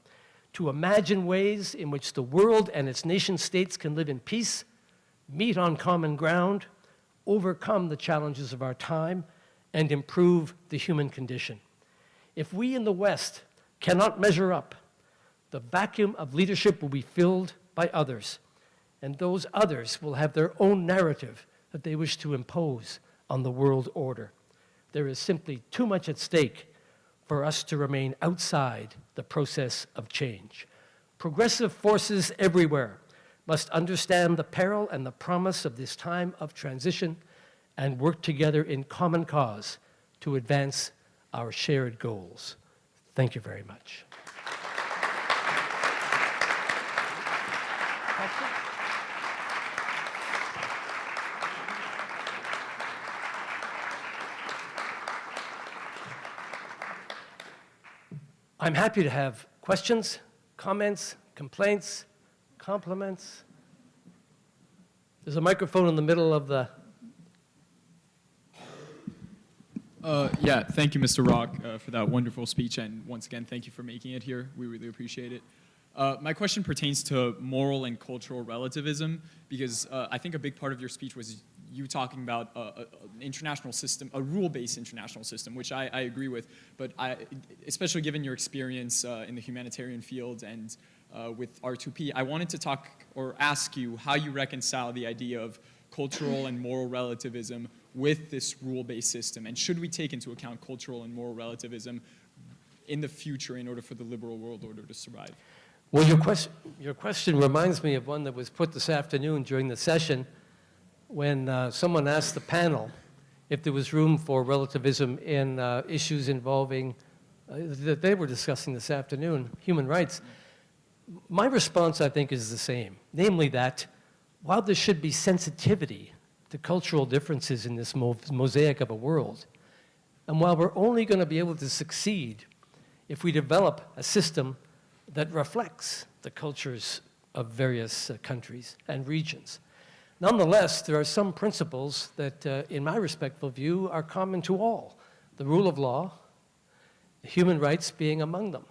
to imagine ways in which the world and its nation-states can live in peace, meet on common ground, overcome the challenges of our time, and improve the human condition. If we in the West cannot measure up, the vacuum of leadership will be filled by others, and those others will have their own narrative that they wish to impose on the world order. There is simply too much at stake for us to remain outside the process of change. Progressive forces everywhere must understand the peril and the promise of this time of transition and work together in common cause to advance our shared goals. Thank you very much. I'm happy to have questions, comments, complaints, compliments. There's a microphone in the middle of the... Yeah, thank you, Mr. Rock, for that wonderful speech, and once again, thank you for making it here. We really appreciate it. My question pertains to moral and cultural relativism, because I think a big part of your speech was you talking about an international system, a rule-based international system, which I agree with, but especially given your experience in the humanitarian field and with R2P, I wanted to talk or ask you how you reconcile the idea of cultural and moral relativism with this rule-based system, and should we take into account cultural and moral relativism in the future in order for the liberal world order to survive? Well, your question reminds me of one that was put this afternoon during the session when someone asked the panel if there was room for relativism in issues involving, that they were discussing this afternoon, human rights. My response, I think, is the same, namely that while there should be sensitivity to cultural differences in this mosaic of a world, and while we're only going to be able to succeed if we develop a system that reflects the cultures of various countries and regions. Nonetheless, there are some principles that, in my respectful view, are common to all. The rule of law, human rights being among them.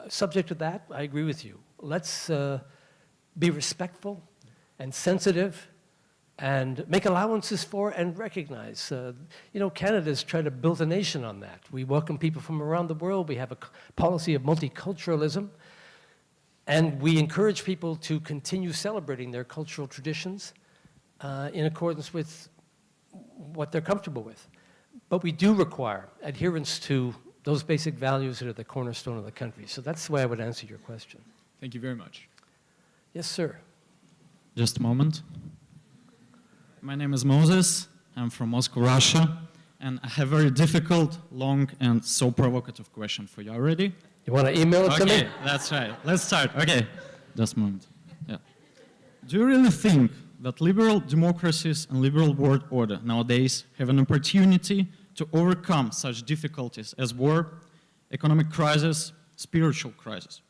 Subject to that, I agree with you. Let's be respectful and sensitive and make allowances for and recognize. You know, Canada's trying to build a nation on that. We welcome people from around the world. We have a policy of multiculturalism. And we encourage people to continue celebrating their cultural traditions in accordance with what they're comfortable with. But we do require adherence to those basic values that are the cornerstone of the country. So that's the way I would answer your question. Thank you very much. Yes, sir. Just a moment. My name is Moses. I'm from Moscow, Russia. And I have a very difficult, long, and so provocative question for you. Are you ready? You want to email it to me? Okay, that's right. Let's start. Okay, just a moment. Yeah. Do you really think that liberal democracies and liberal world order nowadays have an opportunity to overcome such difficulties as war, economic crisis, spiritual crisis?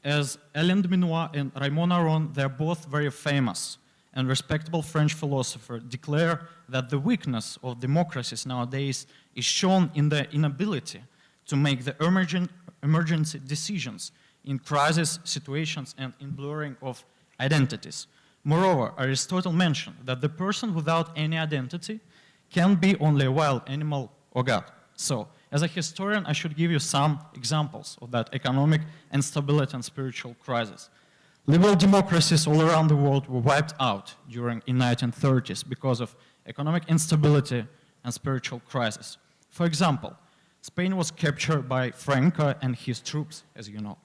As Alain de Benoit and Raymond Aron, they're both very famous and respectable French philosophers, declare that the weakness of democracies nowadays is shown in their inability to make the emergency decisions in crisis situations and in blurring of identities. Moreover, Aristotle mentioned that the person without any identity can be only a wild animal or God. So, as a historian, I should give you some examples of that economic instability and spiritual crisis. Liberal democracies all around the world were wiped out during the 1930s because of economic instability and spiritual crisis. For example, Spain was captured by Franco and his troops, as you know.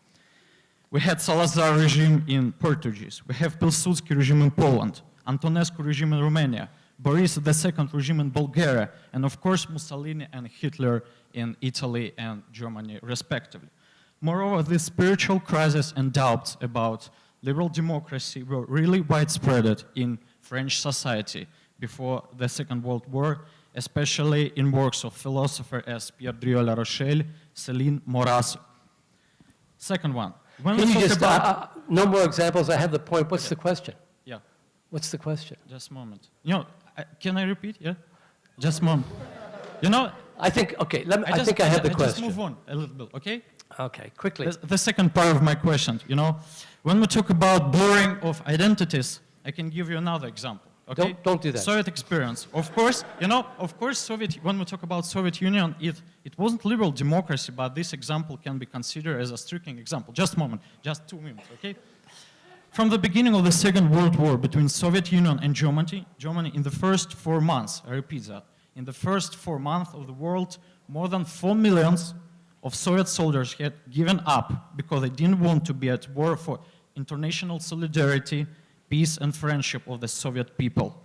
We had Salazar regime in Portuguese. We have Pilsudski regime in Poland, Antonescu regime in Romania, Boris II regime in Bulgaria, and of course Mussolini and Hitler in Italy and Germany, respectively. Moreover, this spiritual crisis and doubts about liberal democracy were really widespread in French society before the Second World War, especially in works of philosophers as Pierre Drieux-La Rochelle, Céline Maurras. Second one. When Can we you talk just, about no more examples, I have the point. What's the question? yeah, What's the question? just a moment. You know, can I repeat? Yeah, just a moment. You know, I think, okay, I think I have the question. Just move on a little bit, okay? Okay, quickly. The second part of my question, you know, when we talk about blurring of identities, I can give you another example. Okay? Don't do that. Soviet experience. Of course, you know, when we talk about Soviet Union, it wasn't liberal democracy, but this example can be considered as a striking example. Just a moment, just 2 minutes, okay? From the beginning of the Second World War between Soviet Union and Germany in the first 4 months, I repeat that, in the first 4 months of the world, more than 4 million of Soviet soldiers had given up because they didn't want to be at war for international solidarity, peace and friendship of the Soviet people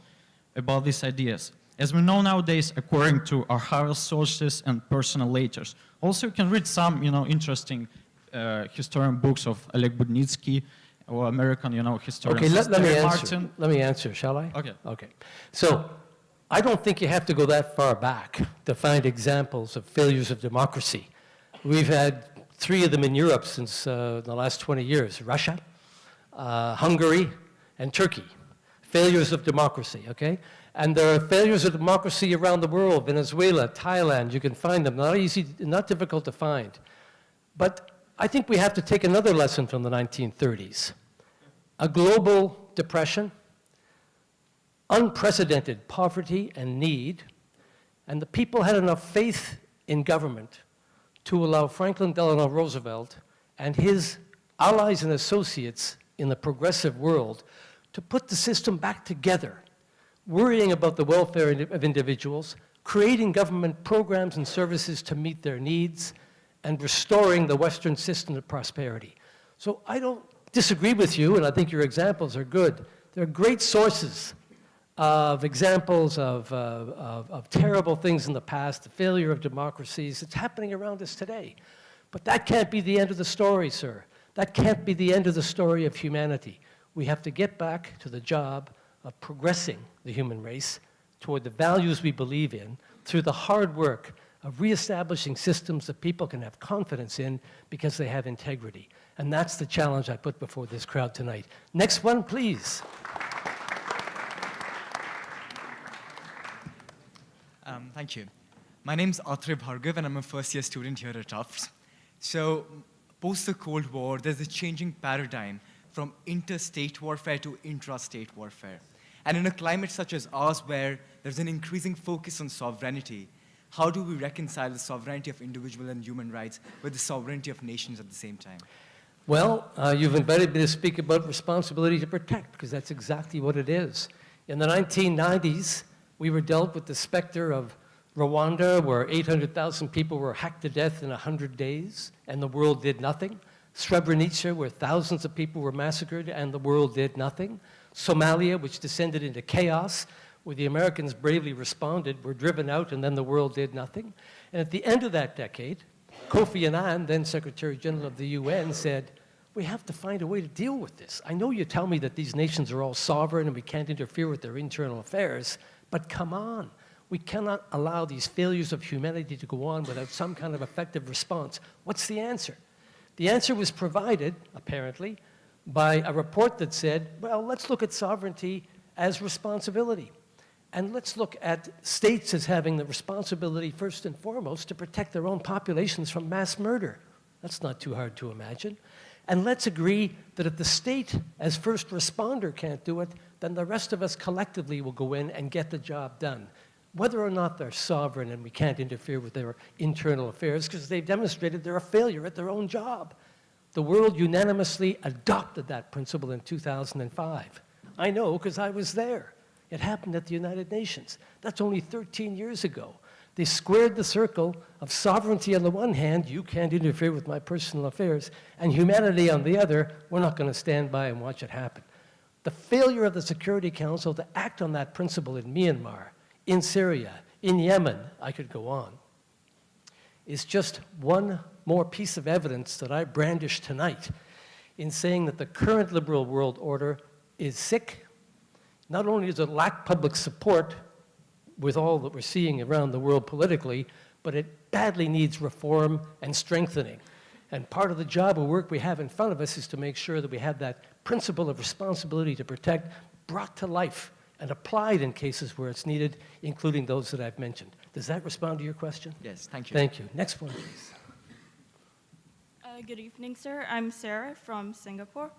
about these ideas. As we know nowadays, according to archival sources and personal letters. Also, you can read some, you know, interesting historian books of Oleg Budnitsky or American, you know, historians. Okay, let me answer, shall I? Okay. Okay. So, I don't think you have to go that far back to find examples of failures of democracy. We've had 3 of them in Europe since the last 20 years. Russia, Hungary, and Turkey. Failures of democracy, okay? And there are failures of democracy around the world, Venezuela, Thailand, you can find them. Not easy, not difficult to find. But I think we have to take another lesson from the 1930s. A global depression, unprecedented poverty and need, and the people had enough faith in government to allow Franklin Delano Roosevelt and his allies and associates in the progressive world to put the system back together, worrying about the welfare of individuals, creating government programs and services to meet their needs, and restoring the Western system of prosperity. So I don't disagree with you, and I think your examples are good. They're great sources of examples of terrible things in the past, the failure of democracies. It's happening around us today. But that can't be the end of the story, sir. That can't be the end of the story of humanity. We have to get back to the job of progressing the human race toward the values we believe in through the hard work of reestablishing systems that people can have confidence in because they have integrity. And that's the challenge I put before this crowd tonight. Next one, please. Thank you. My name's Atre Bhargav, and I'm a first-year student here at Tufts. So, post the Cold War, there's a changing paradigm from interstate warfare to intrastate warfare. And in a climate such as ours, where there's an increasing focus on sovereignty, how do we reconcile the sovereignty of individual and human rights with the sovereignty of nations at the same time? Well, you've invited me to speak about responsibility to protect, because that's exactly what it is. In the 1990s, we were dealt with the specter of Rwanda, where 800,000 people were hacked to death in 100 days, and the world did nothing. Srebrenica, where thousands of people were massacred, and the world did nothing. Somalia, which descended into chaos, where the Americans bravely responded, were driven out, and then the world did nothing. And at the end of that decade, Kofi Annan, then Secretary General of the UN, said, we have to find a way to deal with this. I know you tell me that these nations are all sovereign and we can't interfere with their internal affairs, but come on. We cannot allow these failures of humanity to go on without some kind of effective response. What's the answer? The answer was provided, apparently, by a report that said, well, let's look at sovereignty as responsibility. And let's look at states as having the responsibility, first and foremost, to protect their own populations from mass murder. That's not too hard to imagine. And let's agree that if the state, as first responder, can't do it, then the rest of us collectively will go in and get the job done. Whether or not they're sovereign and we can't interfere with their internal affairs, because they've demonstrated they're a failure at their own job. The world unanimously adopted that principle in 2005. I know, because I was there. It happened at the United Nations. That's only 13 years ago. They squared the circle of sovereignty on the one hand, you can't interfere with my personal affairs, and humanity on the other, we're not going to stand by and watch it happen. The failure of the Security Council to act on that principle in Myanmar, in Syria, in Yemen, I could go on, is just one more piece of evidence that I brandish tonight in saying that the current liberal world order is sick. Not only does it lack public support with all that we're seeing around the world politically, but it badly needs reform and strengthening. And part of the job of work we have in front of us is to make sure that we have that principle of responsibility to protect brought to life and applied in cases where it's needed, including those that I've mentioned. Does that respond to your question? Yes, thank you. Thank you. Next one, please. Good evening, sir. I'm Sarah from Singapore.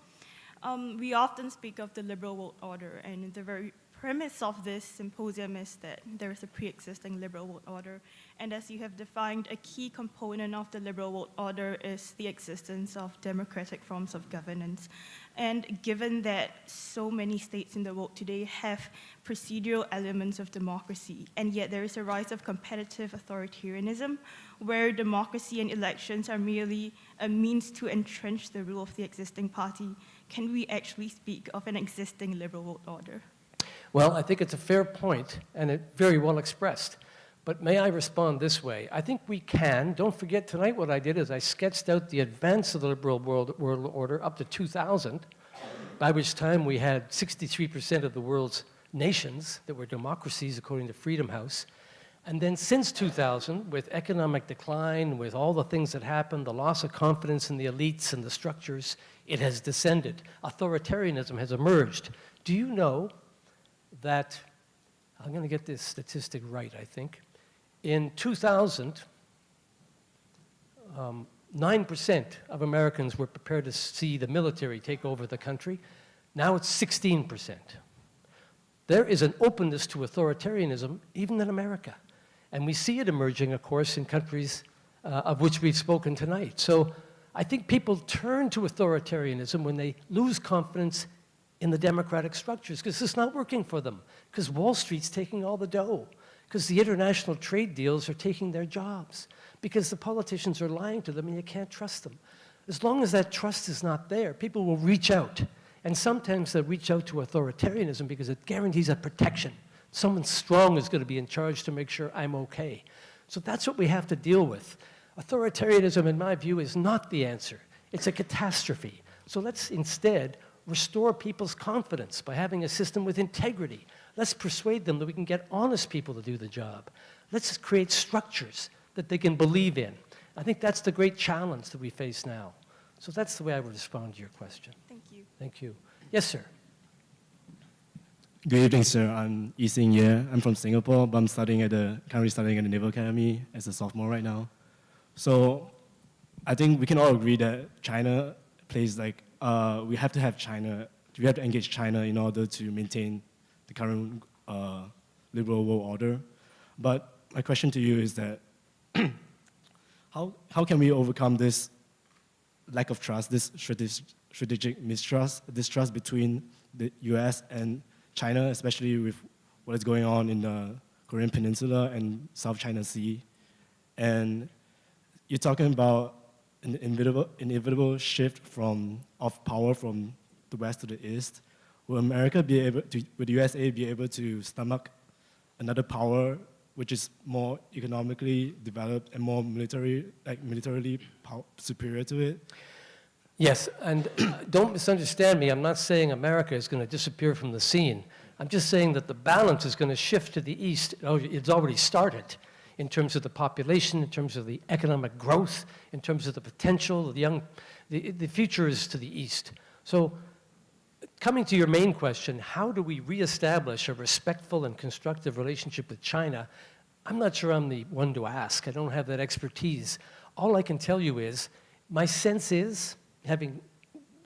We often speak of the liberal world order, and the very premise of this symposium is that there is a pre-existing liberal world order, and as you have defined, a key component of the liberal world order is the existence of democratic forms of governance. And given that so many states in the world today have procedural elements of democracy, and yet there is a rise of competitive authoritarianism, where democracy and elections are merely a means to entrench the rule of the existing party, can we actually speak of an existing liberal world order? Well, I think it's a fair point, and it very well expressed. But may I respond this way? I think we can. Don't forget, tonight what I did is I sketched out the advance of the liberal world order up to 2000, by which time we had 63% of the world's nations that were democracies, according to Freedom House. And then since 2000, with economic decline, with all the things that happened, the loss of confidence in the elites and the structures, it has descended. Authoritarianism has emerged. Do you know that, I'm going to get this statistic right, I think. In 2000, 9% of Americans were prepared to see the military take over the country. Now it's 16%. there is an openness to authoritarianism even in America. And we see it emerging, of course, in countries of which we've spoken tonight. So I think people turn to authoritarianism when they lose confidence in the democratic structures, because it's not working for them, because Wall Street's taking all the dough, because the international trade deals are taking their jobs, because the politicians are lying to them and you can't trust them. As long as that trust is not there, people will reach out. And sometimes they'll reach out to authoritarianism because it guarantees a protection. Someone strong is going to be in charge to make sure I'm okay. So that's what we have to deal with. Authoritarianism, in my view, is not the answer. It's a catastrophe. So let's instead restore people's confidence by having a system with integrity. Let's persuade them that we can get honest people to do the job. Let's create structures that they can believe in. I think that's the great challenge that we face now. So that's the way I would respond to your question. Thank you. Thank you. Yes, sir. Good evening, sir. I'm Yi Xing Ye. I'm from Singapore, but I'm currently studying at the Naval Academy as a sophomore right now. So I think we can all agree that China plays we have to engage China in order to maintain the current liberal world order. But my question to you is that how can we overcome this lack of trust, this strategic distrust between the US and China, especially with what is going on in the Korean Peninsula and South China Sea? And you're talking about an inevitable shift of power from the west to the east. Will the USA be able to stomach another power which is more economically developed and more militarily superior to it? Yes, and don't misunderstand me. I'm not saying America is going to disappear from the scene. I'm just saying that the balance is going to shift to the east. It's already started in terms of the population, in terms of the economic growth, in terms of the potential of the future is to the east. So coming to your main question, how do we reestablish a respectful and constructive relationship with China? I'm not sure I'm the one to ask. I don't have that expertise. All I can tell you is, my sense is, having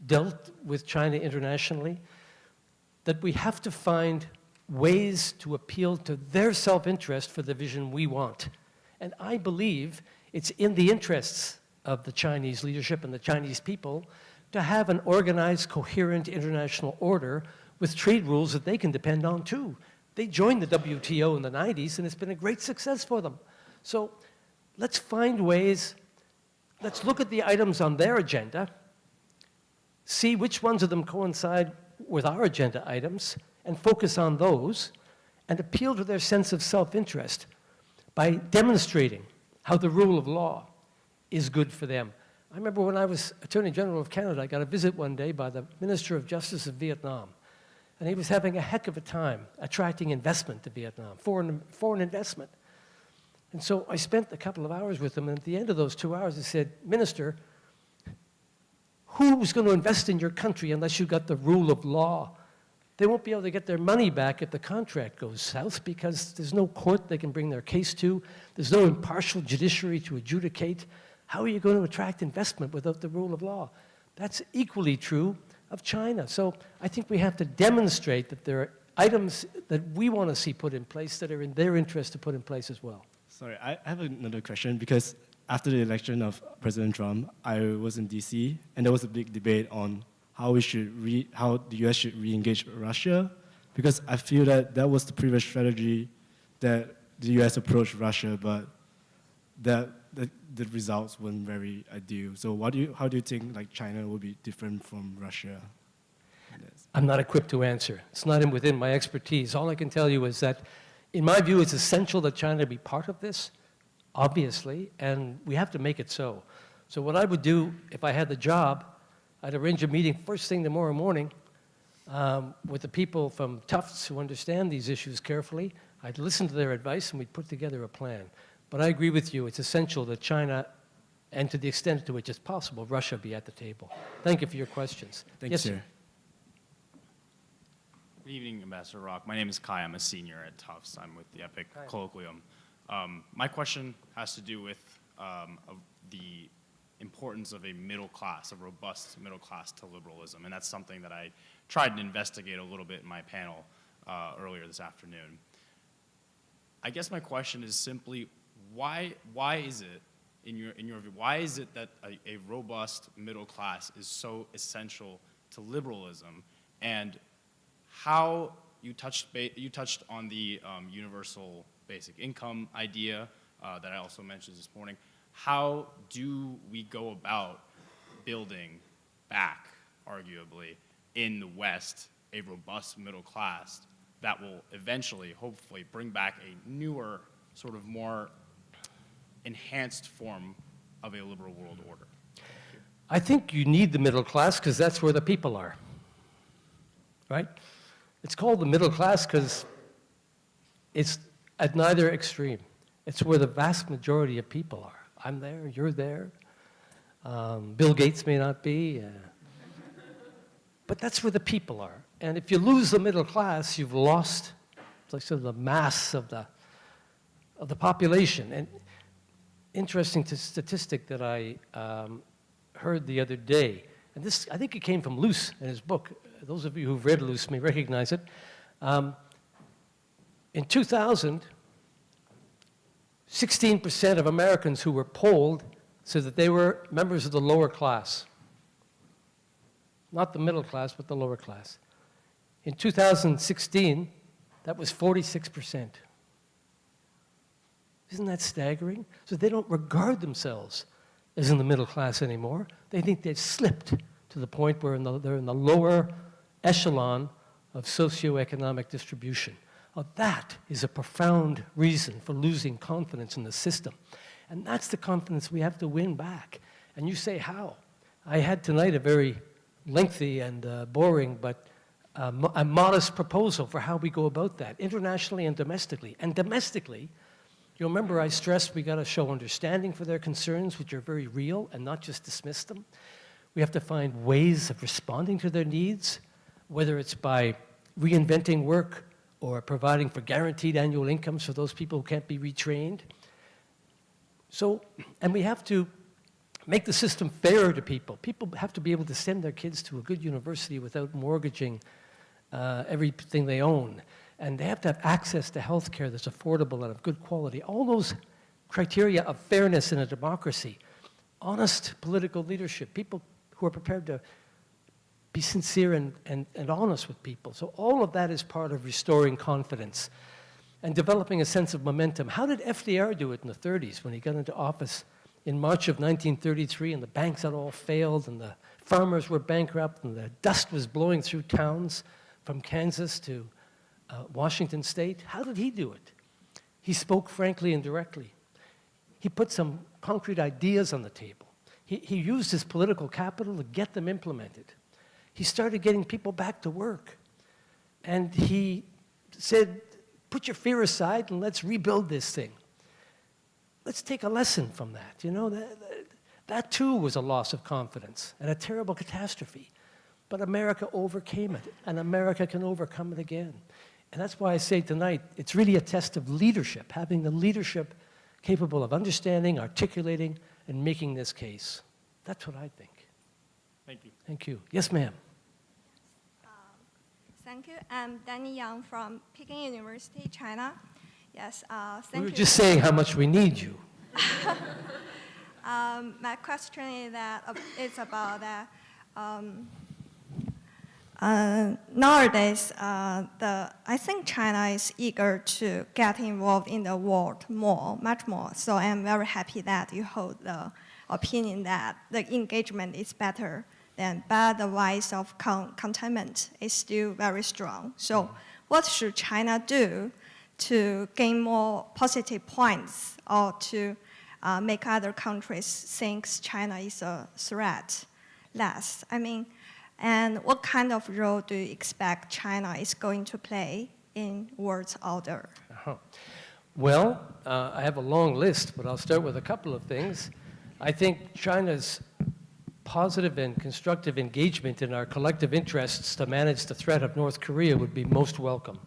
dealt with China internationally, that we have to find ways to appeal to their self-interest for the vision we want. And I believe it's in the interests of the Chinese leadership and the Chinese people to have an organized, coherent international order with trade rules that they can depend on too. They joined the WTO in the 90s and it's been a great success for them. So let's find ways, let's look at the items on their agenda, see which ones of them coincide with our agenda items, and focus on those, and appeal to their sense of self-interest by demonstrating how the rule of law is good for them. I remember when I was Attorney General of Canada, I got a visit one day by the Minister of Justice of Vietnam, and he was having a heck of a time attracting investment to Vietnam, foreign investment. And so I spent a couple of hours with him, and at the end of those 2 hours, he said, "Minister, who's going to invest in your country unless you've got the rule of law? They won't be able to get their money back if the contract goes south because there's no court they can bring their case to. There's no impartial judiciary to adjudicate. How are you going to attract investment without the rule of law?" That's equally true of China. So I think we have to demonstrate that there are items that we want to see put in place that are in their interest to put in place as well. Sorry, I have another question, because after the election of President Trump, I was in DC, and there was a big debate on how the US should re-engage Russia, because I feel that was the previous strategy that the US approached Russia, but the results weren't very ideal. So how do you think China will be different from Russia? I'm not equipped to answer. It's not within my expertise. All I can tell you is that, in my view, it's essential that China be part of this, obviously, and we have to make it so. So what I would do if I had the job, I'd arrange a meeting first thing tomorrow morning with the people from Tufts who understand these issues carefully. I'd listen to their advice and we'd put together a plan. But I agree with you, it's essential that China, and to the extent to which it's possible, Russia be at the table. Thank you for your questions. Thank yes, you, sir. Good evening, Ambassador Rock. My name is Kai. I'm a senior at Tufts. I'm with the EPIIC Colloquium. My question has to do with the importance of a middle class, a robust middle class to liberalism, and that's something that I tried to investigate a little bit in my panel. earlier this afternoon. I guess my question is simply, why is it, in your view, why is it that a robust middle class is so essential to liberalism? And how you touched on the universal basic income idea that I also mentioned this morning. How do we go about building back, arguably, in the West, a robust middle class that will eventually, hopefully, bring back a newer, sort of more enhanced form of a liberal world order? I think you need the middle class because that's where the people are, right? It's called the middle class because it's at neither extreme. It's where the vast majority of people are. I'm there, you're there. Bill Gates may not be. But that's where the people are. And if you lose the middle class, you've lost, like sort of the mass of the population. And interesting statistic that I heard the other day, and this, I think it came from Luce in his book. Those of you who've read Luce may recognize it. In 2000, 16% of Americans who were polled said that they were members of the lower class. Not the middle class, but the lower class. In 2016, that was 46%. Isn't that staggering? So they don't regard themselves as in the middle class anymore. They think they've slipped to the point where they're in the lower echelon of socioeconomic distribution. That is a profound reason for losing confidence in the system. And that's the confidence we have to win back. And you say, how? I had tonight a very lengthy and boring, but a modest proposal for how we go about that, internationally and domestically. And domestically, you'll remember I stressed we got to show understanding for their concerns, which are very real, and not just dismiss them. We have to find ways of responding to their needs, whether it's by reinventing work or providing for guaranteed annual incomes for those people who can't be retrained. So, and we have to make the system fairer to people. People have to be able to send their kids to a good university without mortgaging everything they own. And they have to have access to health care that's affordable and of good quality. All those criteria of fairness in a democracy. Honest political leadership, people who are prepared to be sincere and honest with people. So all of that is part of restoring confidence and developing a sense of momentum. How did FDR do it in the 30s when he got into office in March of 1933 and the banks had all failed and the farmers were bankrupt and the dust was blowing through towns from Kansas to Washington State? How did he do it? He spoke frankly and directly. He put some concrete ideas on the table. He used his political capital to get them implemented. He started getting people back to work. And he said, put your fear aside and let's rebuild this thing. Let's take a lesson from that. You know, that too was a loss of confidence and a terrible catastrophe. But America overcame it, and America can overcome it again. And that's why I say tonight, it's really a test of leadership, having the leadership capable of understanding, articulating, and making this case. That's what I think. Thank you. Thank you. Yes, ma'am. Thank you. I'm Danny Yang from Peking University, China. Yes, thank you. We were just saying how much we need you. My question is it's about that. Nowadays, I think China is eager to get involved in the world much more. So I'm very happy that you hold the opinion that the engagement is better but the voice of containment is still very strong. So what should China do to gain more positive points or to make other countries think China is a threat less? I mean, and what kind of role do you expect China is going to play in world order? Well, I have a long list, but I'll start with a couple of things. I think China's positive and constructive engagement in our collective interests to manage the threat of North Korea would be most welcome.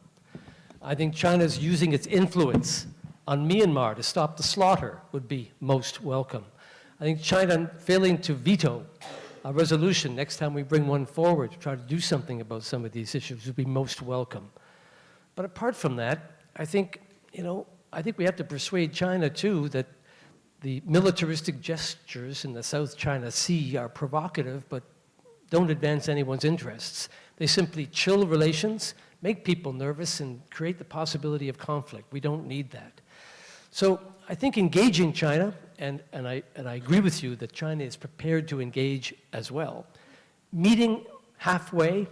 I think China's using its influence on Myanmar to stop the slaughter would be most welcome. I think China failing to veto a resolution next time we bring one forward to try to do something about some of these issues would be most welcome. But apart from that, I think, I think we have to persuade China too that the militaristic gestures in the South China Sea are provocative, but don't advance anyone's interests. They simply chill relations, make people nervous, and create the possibility of conflict. We don't need that. So I think engaging China, and I agree with you that China is prepared to engage as well, meeting halfway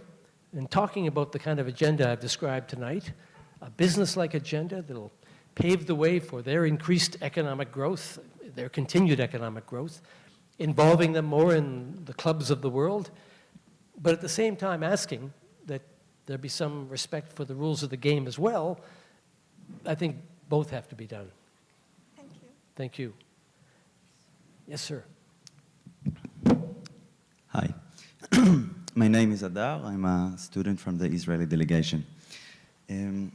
and talking about the kind of agenda I've described tonight, a business-like agenda that'll pave the way for their increased economic growth, their continued economic growth, involving them more in the clubs of the world, but at the same time asking that there be some respect for the rules of the game as well. I think both have to be done. Thank you. Thank you. Yes, sir. Hi. My name is Adar. I'm a student from the Israeli delegation. Yuval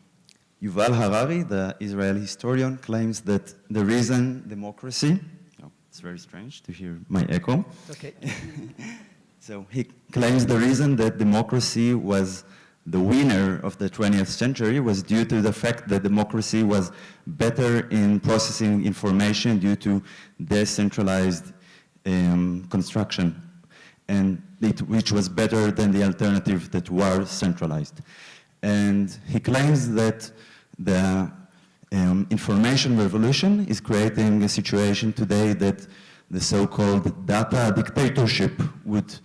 Harari, the Israeli historian, claims that the reason democracy, it's very strange to hear my echo. Okay. So he claims the reason that democracy was the winner of the 20th century was due to the fact that democracy was better in processing information due to decentralized construction, and which was better than the alternative that was centralized. And he claims that the information revolution is creating a situation today that the so-called data dictatorship would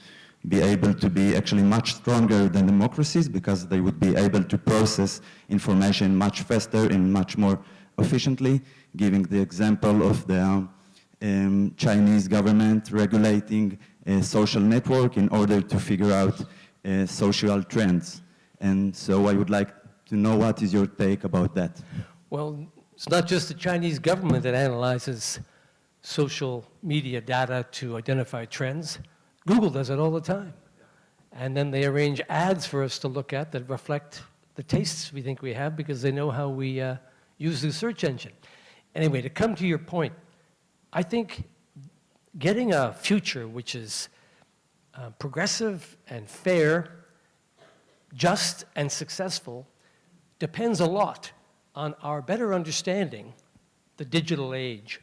be able to be actually much stronger than democracies because they would be able to process information much faster and much more efficiently, giving the example of the Chinese government regulating a social network in order to figure out social trends. And so I would like to know what is your take about that. Well, it's not just the Chinese government that analyzes social media data to identify trends. Google does it all the time. And then they arrange ads for us to look at that reflect the tastes we think we have because they know how we use the search engine. Anyway, to come to your point, I think getting a future which is progressive and fair, just and successful depends a lot on our better understanding the digital age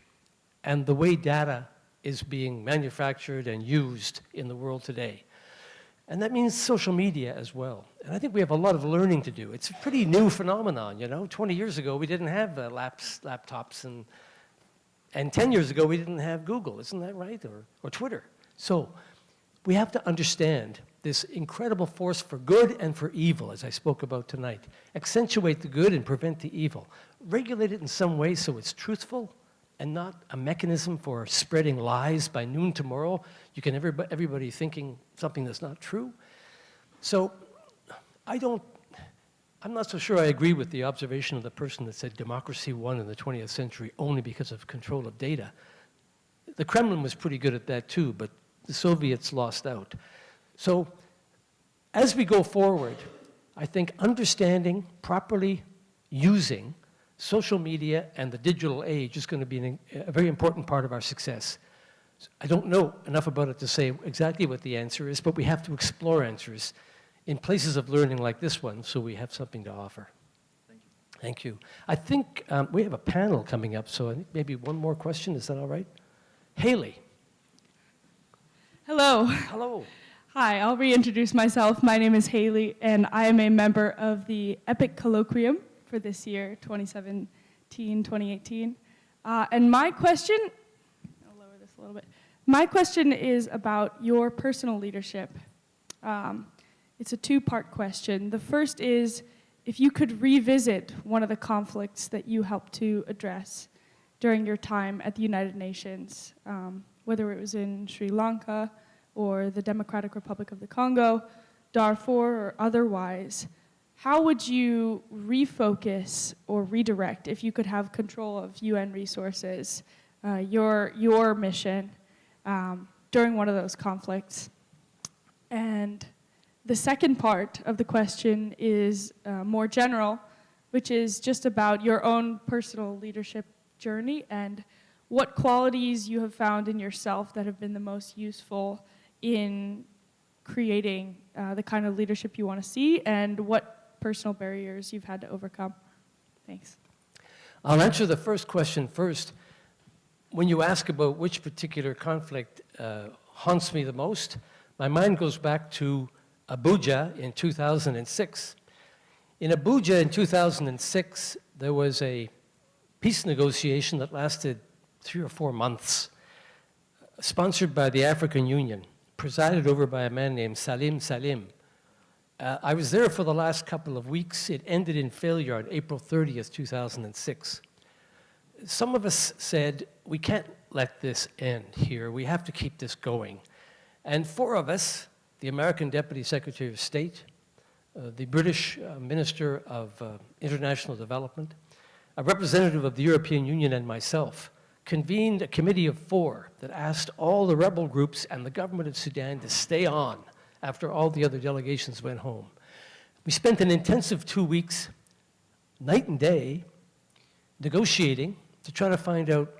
and the way data is being manufactured and used in the world today. And that means social media as well. And I think we have a lot of learning to do. It's a pretty new phenomenon, 20 years ago, we didn't have laptops, and 10 years ago, we didn't have Google, isn't that right? Or Twitter. So we have to understand this incredible force for good and for evil, as I spoke about tonight. Accentuate the good and prevent the evil. Regulate it in some way so it's truthful and not a mechanism for spreading lies by noon tomorrow. You can everybody thinking something that's not true. So I'm not so sure I agree with the observation of the person that said democracy won in the 20th century only because of control of data. The Kremlin was pretty good at that too, but the Soviets lost out. So as we go forward, I think understanding, properly using social media and the digital age is going to be a very important part of our success. I don't know enough about it to say exactly what the answer is, but we have to explore answers in places of learning like this one so we have something to offer. Thank you. Thank you. I think we have a panel coming up, so I think maybe one more question. Is that all right? Haley. Hello. Hello. Hi, I'll reintroduce myself. My name is Haley, and I am a member of the EPIIC Colloquium for this year, 2017-2018. And my question, I'll lower this a little bit. My question is about your personal leadership. It's a two-part question. The first is, if you could revisit one of the conflicts that you helped to address during your time at the United Nations, whether it was in Sri Lanka or the Democratic Republic of the Congo, Darfur, or otherwise, how would you refocus or redirect, if you could have control of UN resources, your mission during one of those conflicts? And the second part of the question is more general, which is just about your own personal leadership journey and what qualities you have found in yourself that have been the most useful in creating the kind of leadership you want to see, and what personal barriers you've had to overcome? Thanks. I'll answer the first question first. When you ask about which particular conflict haunts me the most, my mind goes back to Abuja in 2006. In Abuja in 2006, there was a peace negotiation that lasted 3 or 4 months, sponsored by the African Union, presided over by a man named Salim Salim. I was there for the last couple of weeks. It ended in failure on April 30th, 2006. Some of us said, we can't let this end here. We have to keep this going. And 4 of us, the American Deputy Secretary of State, the British Minister of International Development, a representative of the European Union, and myself, convened a committee of 4 that asked all the rebel groups and the government of Sudan to stay on after all the other delegations went home. We spent an intensive 2 weeks, night and day, negotiating to try to find out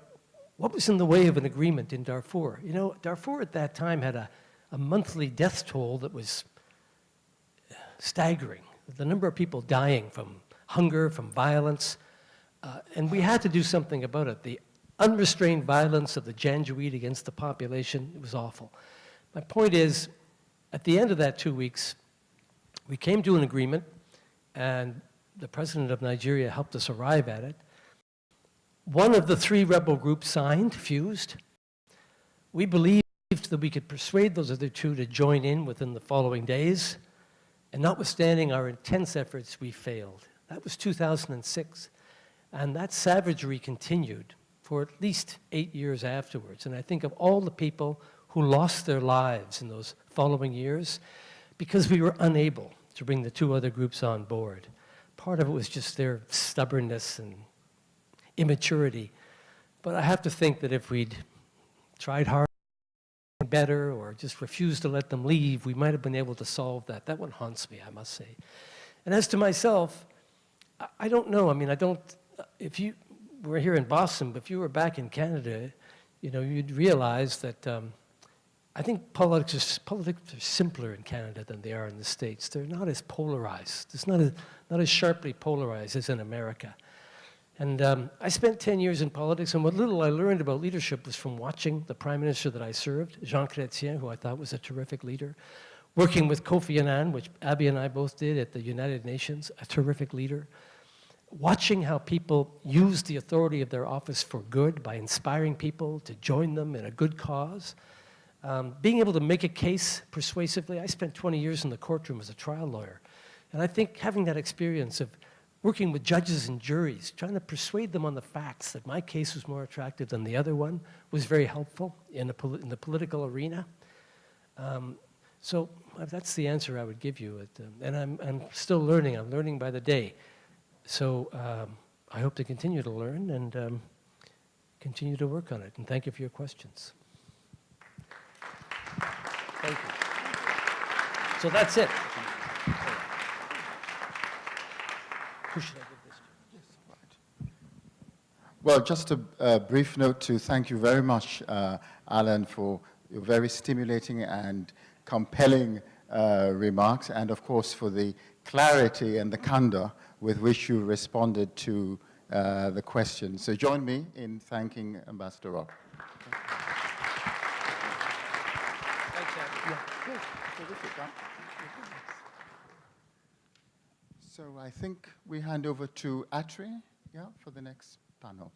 what was in the way of an agreement in Darfur. You know, Darfur at that time had a monthly death toll that was staggering. The number of people dying from hunger, from violence, and we had to do something about it. The unrestrained violence of the Janjaweed against the population, it was awful. My point is, at the end of that 2 weeks, we came to an agreement, and the president of Nigeria helped us arrive at it. One of the 3 rebel groups signed, fused. We believed that we could persuade those other 2 to join in within the following days, and notwithstanding our intense efforts, we failed. That was 2006, and that savagery continued for at least 8 years afterwards. And I think of all the people who lost their lives in those following years because we were unable to bring the 2 other groups on board. Part of it was just their stubbornness and immaturity. But I have to think that if we'd tried harder, better, or just refused to let them leave, we might have been able to solve that. That one haunts me, I must say. And as to myself, I don't know. I mean, if you were here in Boston, but if you were back in Canada, you know, you'd realize that I think politics are simpler in Canada than they are in the States. They're not as polarized. It's not as sharply polarized as in America. And I spent 10 years in politics, and what little I learned about leadership was from watching the prime minister that I served, Jean Chrétien, who I thought was a terrific leader, working with Kofi Annan, which Abby and I both did at the United Nations, a terrific leader, watching how people use the authority of their office for good by inspiring people to join them in a good cause, being able to make a case persuasively. I spent 20 years in the courtroom as a trial lawyer, and I think having that experience of working with judges and juries, trying to persuade them on the facts that my case was more attractive than the other one was very helpful in the political arena. So that's the answer I would give you. And I'm still learning. I'm learning by the day. So I hope to continue to learn and continue to work on it. And thank you for your questions. Thank you. So that's it. Who should I give this to? Yes, right. Well, just a brief note to thank you very much, Alan, for your very stimulating and compelling remarks, and of course for the clarity and the candor with which you responded to the questions. So join me in thanking Ambassador Rock. Thanks, Abby. Yeah, good. Terrific, huh? So I think we hand over to Atri, yeah, for the next panel.